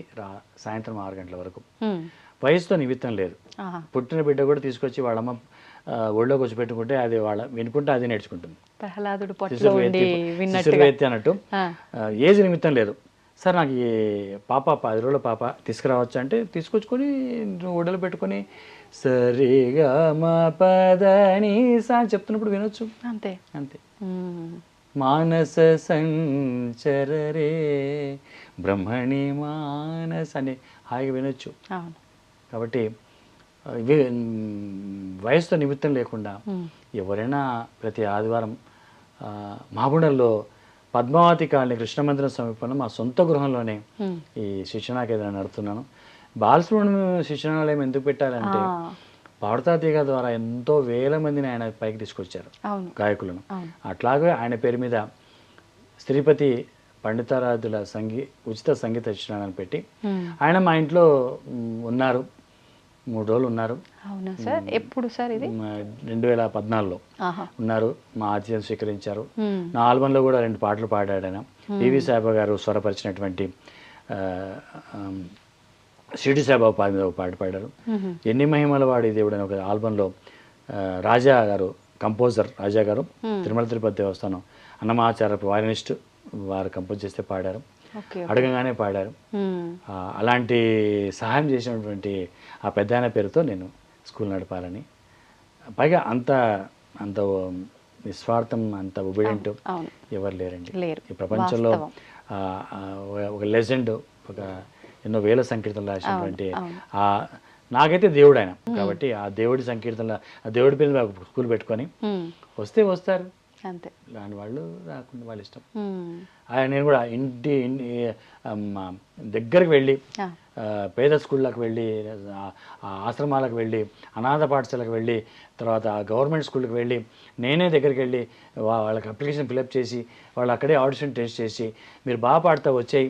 సాయంత్రం 6 గంటల వరకు. వయసుతో నిమిత్తం లేదు. పుట్టిన బిడ్డ కూడా తీసుకొచ్చి వాళ్ళమ్మ ఒళ్ళోకి వచ్చి పెట్టుకుంటే అది వాళ్ళ వినుకుంటే అది నేర్చుకుంటుంది. ప్రహ్లాదుడు అన్నట్టు ఏజ్ నిమిత్తం లేదు. సార్ నాకు ఈ పాప 10 రోజుల పాప తీసుకురావచ్చు అంటే తీసుకొచ్చుకొని ఒడలు పెట్టుకొని సరిగా మా పదని సా చెప్తున్నప్పుడు వినొచ్చు. అంతే అంతే. మానస సంచరరే బ్రహ్మణి మానస అని హాయిగా వినొచ్చు. కాబట్టి ఇవి వయసుతో నిమిత్తం లేకుండా ఎవరైనా ప్రతి ఆదివారం మహాగుండంలో పద్మావతి కాలనీ కృష్ణమందిరం సమీపంలో మా సొంత గృహంలోనే ఈ శిక్షణా కేంద్రం నడుపుతున్నాను. బాలసుబ్రహ్మణ్యం శిక్షణాలయం ఎందుకు పెట్టాలంటే పాడుతా తీగ ద్వారా ఎంతో వేల మందిని ఆయన పైకి తీసుకొచ్చారు, గాయకులను. అట్లాగే ఆయన పేరు మీద శ్రీపతి పండితారాధుల ఉచిత సంగీత శిక్షణాలను పెట్టి ఆయన మా ఇంట్లో ఉన్నారు, 3 రోజులు ఉన్నారు. అవునా సార్? ఎప్పుడు సార్ ఇది? 2014లో ఉన్నారు. మా ఆతిథ్యం స్వీకరించారు. నా ఆల్బంలో కూడా 2 పాటలు పాడాడు ఆయన. పివి సాయిబాబా గారు స్వరపరిచినటువంటి షిరిడి సాయిబాబా మీద ఒక పాట పాడారు. ఎన్ని మహిమల వాడి దేవుడు అని ఒక ఆల్బంలో రాజా గారు, కంపోజర్ రాజా గారు, తిరుమల తిరుపతి దేవస్థానం అన్నమాచార్య వయలినిస్ట్ వారు కంపోజ్ చేస్తే పాడారు. అడగగానే పాడారు. అలాంటి సహాయం చేసినటువంటి ఆ పెద్దాయన పేరుతో నేను స్కూల్ నడపాలని, పైగా అంత అంత నిస్వార్థం, అంత ఒబీడియంట్ ఎవరు లేరండి ఈ ప్రపంచంలో. ఒక లెజెండ్, ఒక ఎన్నో వేల సంకీర్తనలు రాసినటువంటి నాకైతే దేవుడు ఆయన కాబట్టి ఆ దేవుడి సంకీర్తనలు, ఆ దేవుడి పేరు స్కూల్ పెట్టుకొని వస్తే వస్తారు అంతే, లాంటి వాళ్ళు రాకుండా వాళ్ళ ఇష్టం. నేను కూడా ఇంటి దగ్గరికి వెళ్ళి పేద స్కూళ్ళకి వెళ్ళి, ఆశ్రమాలకు వెళ్ళి, అనాథ పాఠశాలకు వెళ్ళి, తర్వాత గవర్నమెంట్ స్కూల్కి వెళ్ళి నేనే దగ్గరికి వెళ్ళి వాళ్ళకి అప్లికేషన్ ఫిలప్ చేసి వాళ్ళు అక్కడే ఆడిషన్ టెస్ట్ చేసి మీరు బాగా పాడుతూ వచ్చాయి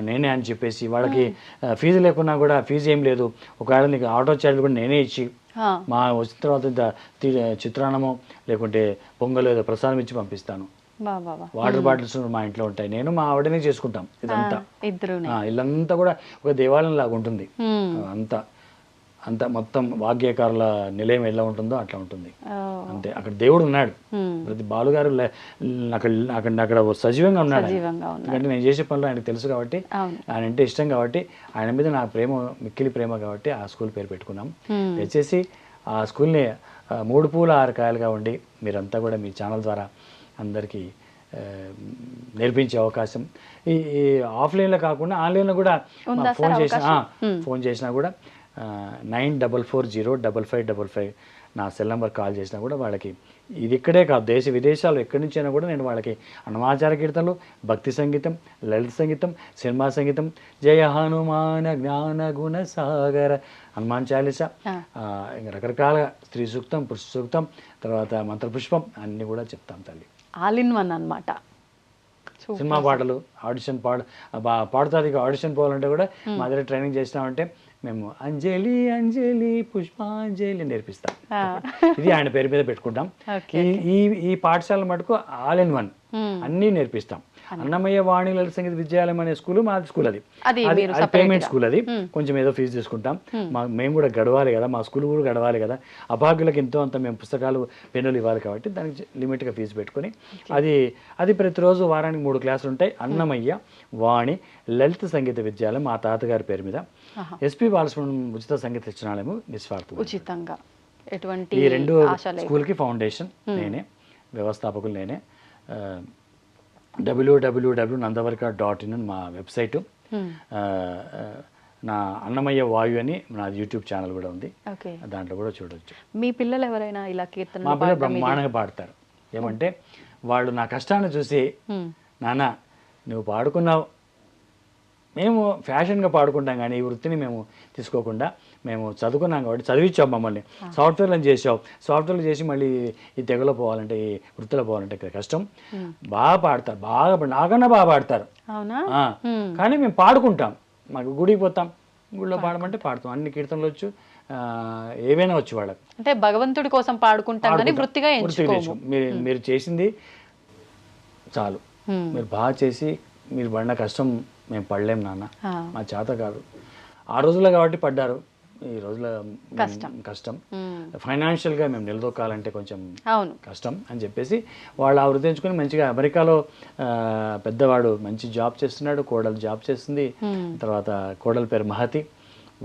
నేనే అని చెప్పేసి వాళ్ళకి ఫీజు లేకున్నా కూడా ఫీజు ఏం లేదు, ఒకవేళ నీకు ఆటో ఛార్జ్ కూడా నేనే ఇచ్చి మా వచ్చిన తర్వాత చిత్రాన్నమో లేకుంటే పొంగల్ ఏదో ప్రసాదం ఇచ్చి పంపిస్తాను. వాటర్ బాటిల్స్ మా ఇంట్లో ఉంటాయి, నేను మా ఆవిడనే చేసుకుంటాం. ఇదంతా ఇల్లంతా కూడా ఒక దేవాలయం లాగా ఉంటుంది. అంతా అంత మొత్తం వాగ్గేయకారుల నిలయం ఎలా ఉంటుందో అట్లా ఉంటుంది. అంతే, అక్కడ దేవుడు ఉన్నాడు. ప్రతి బాలుగారు అక్కడ అక్కడ అక్కడ సజీవంగా ఉన్నాడు. ఎందుకంటే నేను చేసే పనులు ఆయనకు తెలుసు కాబట్టి, ఆయన అంటే ఇష్టం కాబట్టి, ఆయన మీద నా ప్రేమ మిక్కిలి ప్రేమ కాబట్టి ఆ స్కూల్ పేరు పెట్టుకున్నాం. దయచేసి ఆ స్కూల్ని 3 పూల 6 కాయలుగా ఉండి మీరంతా కూడా మీ ఛానల్ ద్వారా అందరికీ నేర్పించే అవకాశం ఈ ఆఫ్లైన్లో కాకుండా ఆన్లైన్లో కూడా ఫోన్ చేసినా కూడా 94405555 నా సెల్ నెంబర్ కాల్ చేసినా కూడా వాళ్ళకి ఇది ఇక్కడే కాదు, దేశ విదేశాలు ఎక్కడి నుంచి అయినా కూడా నేను వాళ్ళకి అన్నమాచార కీర్తనలు, భక్తి సంగీతం, లలిత సంగీతం, సినిమా సంగీతం, జయ హనుమాన జ్ఞాన గుణ సాగర, హనుమాన్ చాలీస, ఇంకా రకరకాల స్త్రీ సూక్తం, పురుష సూక్తం, తర్వాత మంత్రపుష్పం అన్నీ కూడా చెప్తాం తల్లి. ఆల్ ఇన్ వన్ అన్నమాట. సినిమా పాటలు ఆడిషన్ పాడుతుంది. ఆడిషన్ పోవాలంటే కూడా మా దగ్గర ట్రైనింగ్ చేసినామంటే మేము అంజలి అంజలి పుష్పాంజలి నేర్పిస్తాం. ఇది ఆయన పేరు మీద పెట్టుకుంటాం. ఈ పాఠశాల మటుకు ఆల్ ఇన్ వన్ అన్నీ నేర్పిస్తాం. అన్నమయ్య వాణి లలిత సంగీత విద్యాలయం అనే స్కూల్ మా స్కూల్, అది పేమెంట్ స్కూల్. అది కొంచెం ఏదో ఫీజు తీసుకుంటాం. మేము కూడా గడవాలి కదా, మా స్కూల్ కూడా గడవాలి కదా. అభాగ్యులకు ఎంతో అంత మేము పుస్తకాలు పెన్నులు ఇవ్వాలి కాబట్టి దానికి లిమిట్గా ఫీజు పెట్టుకొని అది ప్రతిరోజు వారానికి 3 క్లాసులు ఉంటాయి. అన్నమయ్య వాణి లలిత సంగీత విద్యాలయం మా తాతగారి పేరు మీద, ఎస్పి బాలసుబ్రహ్మణ్యం ఉచిత సంగీత శిక్షణాలయము నిస్వార్థం, ఉచితంగా. ఈ 2 స్కూల్కి ఫౌండేషన్ నేనే, వ్యవస్థాపకులు నేనే. www.nandavarka.in మా వెబ్సైటు. నా అన్నమయ్య వాయు అని నా యూట్యూబ్ ఛానల్ కూడా ఉంది, దాంట్లో కూడా చూడవచ్చు. మీ పిల్లలు ఎవరైనా ఇలా కీర్తన? మా పిల్లలు బ్రహ్మాండంగా పాడతారు. ఏమంటే వాళ్ళు నా కష్టాన్ని చూసి, నాన్న నువ్వు పాడుకున్నావు, మేము ఫ్యాషన్గా పాడుకుంటాం కానీ ఈ వృత్తిని మేము తీసుకోకుండా మేము చదువుకున్నాం కాబట్టి చదివించావు మమ్మల్ని, సాఫ్ట్వేర్లను చేసావు, సాఫ్ట్వేర్లు చేసి మళ్ళీ ఈ తెగలో పోవాలంటే, ఈ వృత్తిలో పోవాలంటే ఇక్కడ కష్టం. బాగా పాడతారు, నాకన్నా బాగా పాడతారు. కానీ మేము పాడుకుంటాం, మాకు గుడికి పోతాం, గుడిలో పాడమంటే పాడతాం. అన్ని కీర్తనలు వచ్చు, ఏవైనా వచ్చు వాళ్ళకి. అంటే భగవంతుడి కోసం పాడుకుంటాం కానీ వృత్తిగా ఎంచుకోము. మీరు చేసింది చాలు, మీరు బాగా చేసి మీరు పడిన కష్టం మేము పడలేం నాన్న, మా చేత కాదు. ఆ రోజుల్లో కాబట్టి పడ్డారు, ఈ రోజుల కష్టం. ఫైనాన్షియల్గా మేము నిలదొక్కాలంటే కొంచెం కష్టం అని చెప్పేసి వాళ్ళు ఆ వృత్తి ఎంచుకొని మంచిగా అమెరికాలో పెద్దవాడు మంచి జాబ్ చేస్తున్నాడు, కోడలు జాబ్ చేస్తుంది. తర్వాత కోడల పేరు మహతి.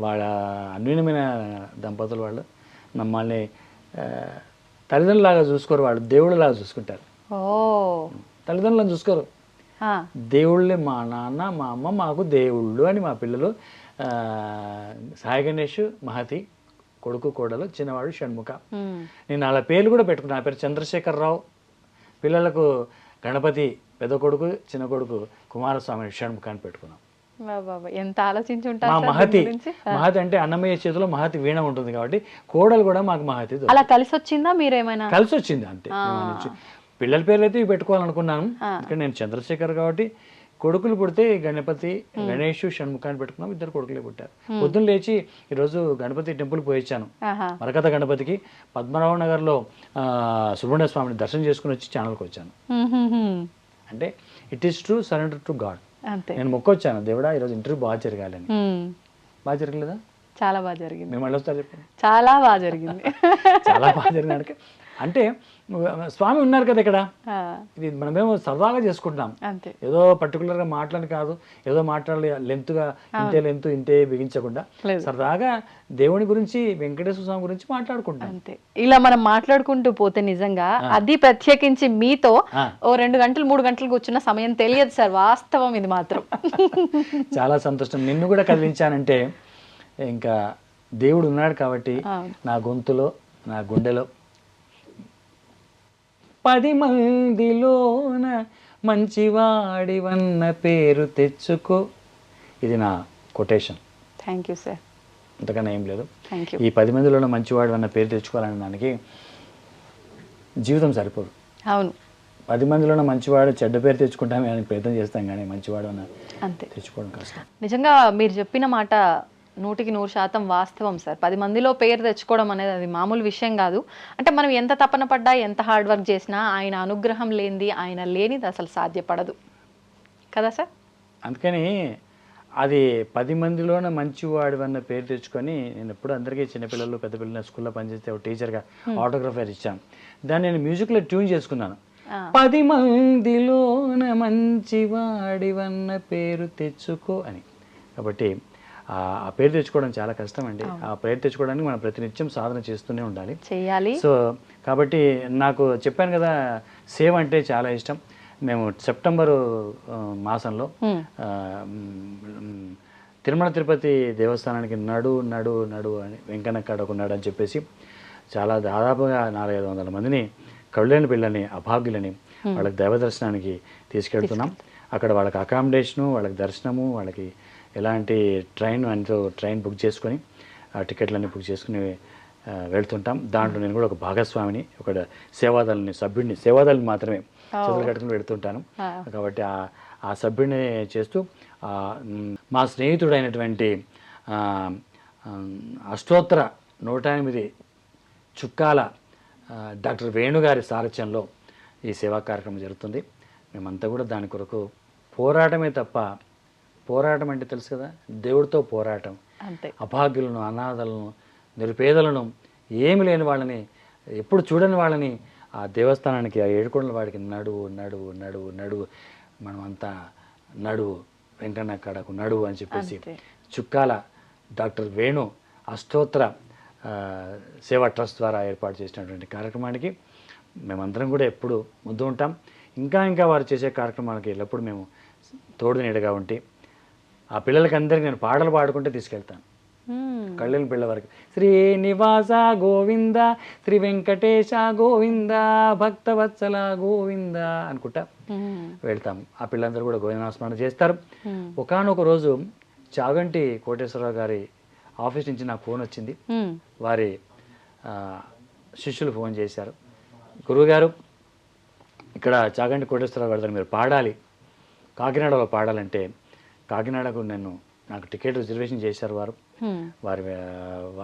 వాళ్ళ అన్యూన్యమైన దంపతులు. వాళ్ళు మమ్మల్ని తల్లిదండ్రులాగా చూసుకోరు, వాళ్ళు దేవుళ్ళలాగా చూసుకుంటారు. తల్లిదండ్రులను చూసుకోరు, దేవుళ్ళే. మా నాన్న మా అమ్మ మాకు దేవుళ్ళు అని మా పిల్లలు. సాయి గణేష్, మహతి కొడుకు కోడలు, చిన్నవాడు షణ్ముఖ. నేను వాళ్ళ పేర్లు కూడా పెట్టుకున్నాను. నా పేరు చంద్రశేఖరరావు. పిల్లలకు గణపతి పెద్ద కొడుకు, చిన్న కొడుకు కుమారస్వామి, షణ్ముఖ అని పెట్టుకున్నాం. ఎంత ఆలోచించుంటారు. మా మహతి అంటే అన్నమయ్య చేతిలో మహతి వీణ ఉంటుంది కాబట్టి కోడలు కూడా మాకు మహతి. అలా కలిసి వచ్చిందా? మీరేమైనా? కలిసి వచ్చింది అంతే. పిల్లల పేర్లు అయితే ఇవి పెట్టుకోవాలనుకున్నాను, ఎందుకంటే నేను చంద్రశేఖర్ కాబట్టి. కొడుకులు పుడితే గణపతి, గణేష్, షణ్ముఖ అని పెట్టుకున్నాం. 2 కొడుకులే పుట్టారు. పొద్దున్న లేచి ఈరోజు గణపతి టెంపుల్కి పోయించాను. మరకత గణపతికి పద్మనాభ నగర్లో సుబ్రహ్మణ్య స్వామిని దర్శనం చేసుకుని వచ్చి ఛానల్కి వచ్చాను. అంటే it is true surrender to God. నేను మొక్కొచ్చాను, దేవుడా ఈరోజు ఇంటర్వ్యూ బాగా జరగాలని. బాగా జరగలేదా? చాలా బాగా జరిగింది. మేము మళ్ళీ వస్తారు చెప్పండి. చాలా బాగా జరిగింది. చాలా బాగా జరిగినాక అంటే స్వామి ఉన్నారు కదా ఇక్కడ. ఇది మనమేమో సరదాగా చేసుకుంటున్నాం, ఏదో పర్టికులర్గా మాట్లాడి కాదు, ఏదో మాట్లాడాలి లెంత్గా ఇంతే బిగించకుండా సరదాగా దేవుని గురించి, వెంకటేశ్వర స్వామి గురించి మాట్లాడుకుంటాం. అంతే, ఇలా మనం మాట్లాడుకుంటూ పోతే నిజంగా అది ప్రత్యేకించి మీతో ఓ 2 గంటలు 3 గంటలు కూర్చున్న సమయం తెలియదు సార్. వాస్తవం ఇది మాత్రం. చాలా సంతోషం. నిన్ను కూడా కదిలించానంటే ఇంకా దేవుడు ఉన్నాడు కాబట్టి నా గొంతులో, నా గుండెలో 10 మందిలోన మంచివాడివన్న పేరు తెచ్చుకో. ఇది నా కొటేషన్. Thank you sir. అంతకన్నా ఏం లేదు. ఈ 10 మందిలోన మంచివాడివన్న పేరు తెచ్చుకోవాలనే దానికి జీవితం సరిపోదు. అవును, 10 మందిలోన మంచివాడు చెడ్డ పేరు తెచ్చుకుంటామే అని ప్రయత్నం చేస్తాం, కానీ మంచివాడు అన్న తెచ్చుకోవడం కష్టం. నిజంగా మీరు చెప్పిన మాట 100% వాస్తవం సార్. 10 మందిలో పేరు తెచ్చుకోవడం అనేది అది మామూలు విషయం కాదు. అంటే మనం ఎంత తపన పడ్డా, ఎంత హార్డ్ వర్క్ చేసినా ఆయన అనుగ్రహం లేనిది, ఆయన లేనిది అసలు సాధ్యపడదు కదా సార్. అందుకని అది 10 మందిలోనే మంచివాడు అన్న పేరు తెచ్చుకొని నేను ఎప్పుడు అందరికీ చిన్నపిల్లలు పెద్ద పిల్లలు స్కూల్లో పనిచేస్తే ఒక టీచర్గా ఆటోగ్రాఫర్ ఇచ్చాను. దాన్ని నేను మ్యూజిక్లో ట్యూన్ చేసుకున్నాను. 10 మందిలోన మంచివాడివన్న పేరు తెచ్చుకో అని. కాబట్టి ఆ పేరు తెచ్చుకోవడం చాలా కష్టం అండి. ఆ పేరు తెచ్చుకోవడానికి మనం ప్రతినిత్యం సాధన చేస్తూనే ఉండాలి, చేయాలి. సో కాబట్టి నాకు చెప్పాను కదా, సేవ అంటే చాలా ఇష్టం. మేము సెప్టెంబరు మాసంలో తిరుమల తిరుపతి దేవస్థానానికి నడు నడు నడు అని వెంకన్న కడకున్నాడు అని చెప్పేసి చాలా దాదాపుగా 400-500 మందిని కళ్ళని పిల్లని అభాగ్యులని వాళ్ళకి దైవ దర్శనానికి తీసుకెళ్తున్నాం. అక్కడ వాళ్ళకి అకామిడేషను, వాళ్ళకి దర్శనము, వాళ్ళకి ఎలాంటి ట్రైన్ బుక్ చేసుకొని ఆ టికెట్లన్నీ బుక్ చేసుకుని వెళ్తుంటాం. దాంట్లో నేను కూడా ఒక భాగస్వామిని, ఒక సేవాదళని సభ్యుడిని, సేవాదళని మాత్రమే చేతులు కట్టుకుని వెళ్తుంటాను. కాబట్టి ఆ సభ్యుడిని చేస్తూ మా స్నేహితుడైనటువంటి అష్టోత్తర 108 చుక్కాల డాక్టర్ వేణుగారి సారథ్యంలో ఈ సేవా కార్యక్రమం జరుగుతుంది. మేమంతా కూడా దాని కొరకు పోరాటమే తప్ప, పోరాటం అంటే తెలుసు కదా, దేవుడితో పోరాటం. అభాగ్యులను, అనాథలను, నిరుపేదలను, ఏమి లేని వాళ్ళని, ఎప్పుడు చూడని వాళ్ళని ఆ దేవస్థానానికి, ఆ ఏడుకొండల వాడికి నడువు నడువు నడువు నడువు మనమంతా నడువు వెంకన్న కడకు నడువు అని చెప్పేసి చుక్కాల డాక్టర్ వేణు అష్టోత్తర సేవా ట్రస్ట్ ద్వారా ఏర్పాటు చేసినటువంటి కార్యక్రమానికి మేమందరం కూడా ఎప్పుడు ముందు ఉంటాం. ఇంకా వారు చేసే కార్యక్రమాలకి ఎల్లప్పుడూ మేము తోడు నీడగా ఉండి ఆ పిల్లలకి అందరికీ నేను పాటలు పాడుకుంటే తీసుకెళ్తాను. కళ్ళని పిల్ల వరకు శ్రీనివాస గోవింద, శ్రీ వెంకటేశ గోవింద, భక్తవత్సల గోవింద అనుకుంటా వెళ్తాం. ఆ పిల్లలందరూ కూడా గోవిందనామస్మరణ చేస్తారు. ఒకానొక రోజు చాగంటి కోటేశ్వరరావు గారి ఆఫీస్ నుంచి నాకు ఫోన్ వచ్చింది. వారి శిష్యులు ఫోన్ చేశారు, గురువుగారు ఇక్కడ చాగంటి కోటేశ్వరరావు గారి మీరు పాడాలి, కాకినాడలో పాడాలంటే కాకినాడకు నాకు టికెట్ రిజర్వేషన్ చేశారు వారు. వారి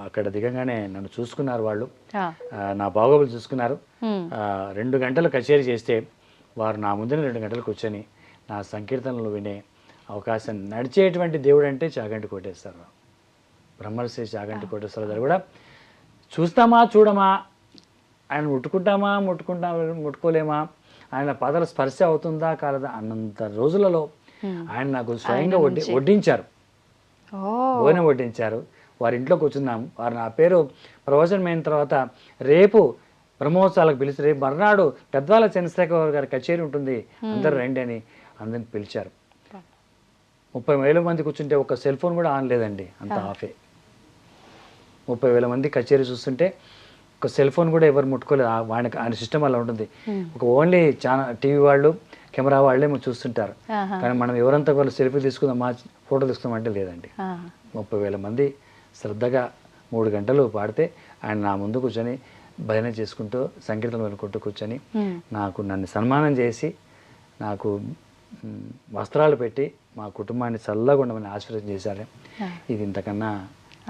అక్కడ దిగంగానే నన్ను చూసుకున్నారు, వాళ్ళు నా బాగోగులు చూసుకున్నారు. 2 గంటలు కచేరీ చేస్తే వారు నా ముందున 2 గంటలు కూర్చొని నా సంకీర్తనలు వినే అవకాశం, నడిచేటువంటి దేవుడు అంటే చాగంటి కోటేశ్వరరావు, బ్రహ్మశ్రీ చాగంటి కోటేశ్వరరావు గారు కూడా చూస్తామా చూడమా, ఆయన ముట్టుకోలేమా, ఆయన పాదాల స్పర్శ అవుతుందా కాలదా అన్నంత రోజులలో ఆయన నాకు స్వయంగా వడ్డించారు, భోజనం వడ్డించారు. వారి ఇంట్లో కూర్చున్నాం. వారు నా పేరు ప్రవచనం అయిన తర్వాత రేపు బ్రహ్మోత్సవాలకు పిలిచి రేపు మర్నాడు పెద్దవాళ్ళ చంద్రశేఖర్ గారి కచేరీ ఉంటుంది, అందరు రండి అని అందరిని పిలిచారు. 30,000 మంది కూర్చుంటే ఒక సెల్ ఫోన్ కూడా ఆన్ లేదండి, అంత ఆఫే. 30,000 మంది కచేరీ చూస్తుంటే ఒక సెల్ ఫోన్ కూడా ఎవరు ముట్టుకోలేదు. ఆయన సిస్టమ్ అలా ఉంటుంది. ఒక ఓన్లీ టీవీ వాళ్ళు, కెమెరా వాళ్ళే చూస్తుంటారు. కానీ మనం ఎవరంతా వాళ్ళు సెల్ఫీ తీసుకుందాం, మా ఫోటో తీసుకుందాం అంటే లేదండి. 30,000 మంది శ్రద్ధగా 3 గంటలు పాడితే ఆయన నా ముందు కూర్చొని భజన చేసుకుంటూ సంకీర్తనలు వినుకుంటూ కూర్చొని నన్ను సన్మానం చేసి నాకు వస్త్రాలు పెట్టి మా కుటుంబాన్ని చల్లగా ఉండమని ఆశీర్వదం చేశారు. ఇది ఇంతకన్నా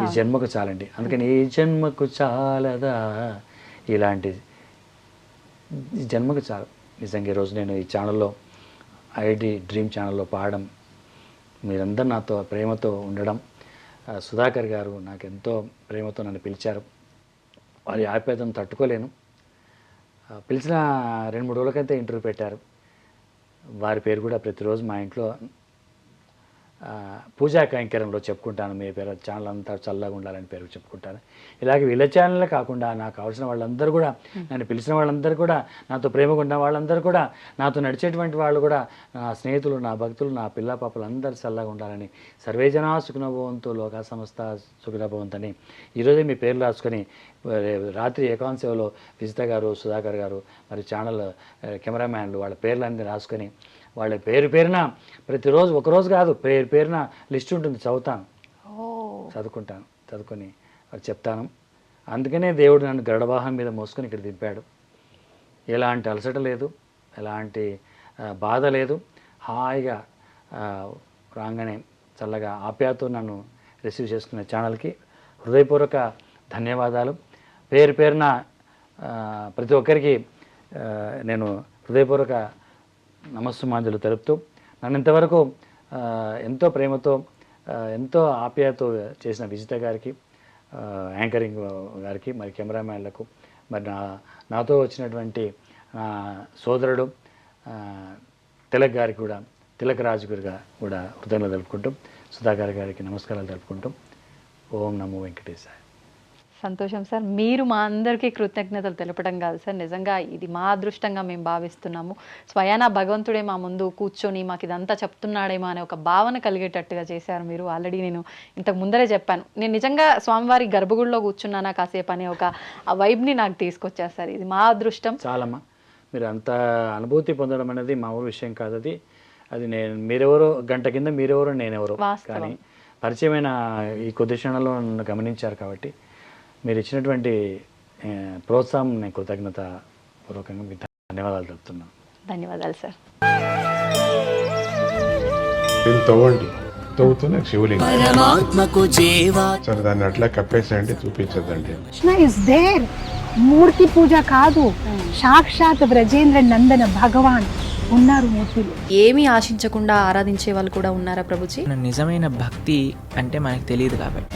ఈ జన్మకు చాలండి. అందుకని ఈ జన్మకు చాలదా, ఇలాంటి ఈ జన్మకు చాలు. నిజంగా ఈరోజు నేను ఈ ఛానల్లో, ఐడి డ్రీమ్ ఛానల్లో పాడడం, మీరందరూ నాతో ప్రేమతో ఉండడం, సుధాకర్ గారు నాకు ఎంతో ప్రేమతో నన్ను పిలిచారు. వారి ఆప్యాయతను తట్టుకోలేను. పిలిచిన 2-3 రోజులకైతే ఇంటర్వ్యూ పెట్టారు. వారి పేరు కూడా ప్రతిరోజు మా ఇంట్లో పూజా కైంకర్యంలో చెప్పుకుంటాను. మీ పేరు ఛానల్ అంతా చల్లగా ఉండాలని పేరు చెప్పుకుంటాను. ఇలాగే వీళ్ళ ఛానల్ కాకుండా నాకు కావాల్సిన వాళ్ళందరూ కూడా, నన్ను పిలిచిన వాళ్ళందరూ కూడా, నాతో ప్రేమగా ఉన్న వాళ్ళందరూ కూడా, నాతో నడిచేటువంటి వాళ్ళు కూడా, నా స్నేహితులు, నా భక్తులు, నా పిల్ల పాపలు అందరూ చల్లగా ఉండాలని, సర్వేజనా సుఖినోభవంతు లోకా సమస్త సుఖినోభవంతని ఈరోజే మీ పేర్లు రాసుకొని రాత్రి ఏకాంత సేవలో విజిత గారు, సుధాకర్ గారు, మరి ఛానల్ కెమెరామ్యాన్లు వాళ్ళ పేర్లన్నీ రాసుకొని వాళ్ళ పేరున ప్రతిరోజు, ఒకరోజు కాదు, పేరున లిస్ట్ ఉంటుంది, చదువుకొని చెప్తాను. అందుకనే దేవుడు నన్ను గరుడవాహనం మీద మోసుకొని ఇక్కడ దింపాడు. ఎలాంటి అలసట లేదు, ఎలాంటి బాధ లేదు. హాయిగా రాగానే చల్లగా ఆప్యాయతో నన్ను రిసీవ్ చేసుకున్న ఛానల్కి హృదయపూర్వక ధన్యవాదాలు. పేరున ప్రతి ఒక్కరికి నేను హృదయపూర్వక నమస్సుమాంజలు తెలుపుతూ, నన్ను ఇంతవరకు ఎంతో ప్రేమతో ఎంతో ఆప్యాయతో చేసిన విజిత గారికి, యాంకరింగ్ గారికి, మరి కెమెరామ్యాన్లకు, మరి నాతో వచ్చినటువంటి సోదరుడు తిలక్ గారికి కూడా, తిలక్ రాజు గారిగా కూడా కృతజ్ఞతలు తెలుపుకుంటూ, సుధాకర్ గారికి నమస్కారాలు తెలుపుకుంటూ, ఓం నమో వెంకటేశాయ. సంతోషం సార్. మీరు మా అందరికీ కృతజ్ఞతలు తెలపడం కాదు సార్, నిజంగా ఇది మా అదృష్టంగా మేము భావిస్తున్నాము. స్వయానా భగవంతుడే మా ముందు కూర్చొని మాకు ఇదంతా చెప్తున్నాడేమో అనే ఒక భావన కలిగేటట్టుగా చేశారు మీరు. ఆల్రెడీ నేను ఇంతకు ముందరే చెప్పాను, నేను నిజంగా స్వామివారి గర్భగుడిలో కూర్చున్నానా కాసేపు అనే ఒక వైబ్ని నాకు తీసుకొచ్చారు సార్. ఇది మా అదృష్టం. చాలమ్మా, మీరు అంత అనుభూతి పొందడం అనేది మామూలు విషయం కాదు. అది నేను మీరెవరో, గంట కింద మీరెవరో నేనెవరో, కానీ పరిచయమైన ఈ కొద్ది క్షణాల్లో నన్ను గమనించారు కాబట్టి మీరు ఇచ్చినటువంటి ప్రోత్సాహం నేను కృతజ్ఞతాపూర్వకంగా మీకు ధన్యవాదాలు తెలుపుతున్నాను. ధన్యవాదాలు సార్. తవ్వండి, తవ్వుతూనే శివలింగం సరే దాన్ని అట్లా కప్పేసేయండి, చూపించదండి. Is there. మూర్తి పూజ కాదు, సాక్షాత్ బ్రజేంద్ర నందన భగవాన్ ఉన్నారు మూర్తిలో. ఏమీ ఆశించకుండా ఆరాధించే వాళ్ళు కూడా ఉన్నారా ప్రభుజీ? నిజమైన భక్తి అంటే మనకు తెలియదు కాబట్టి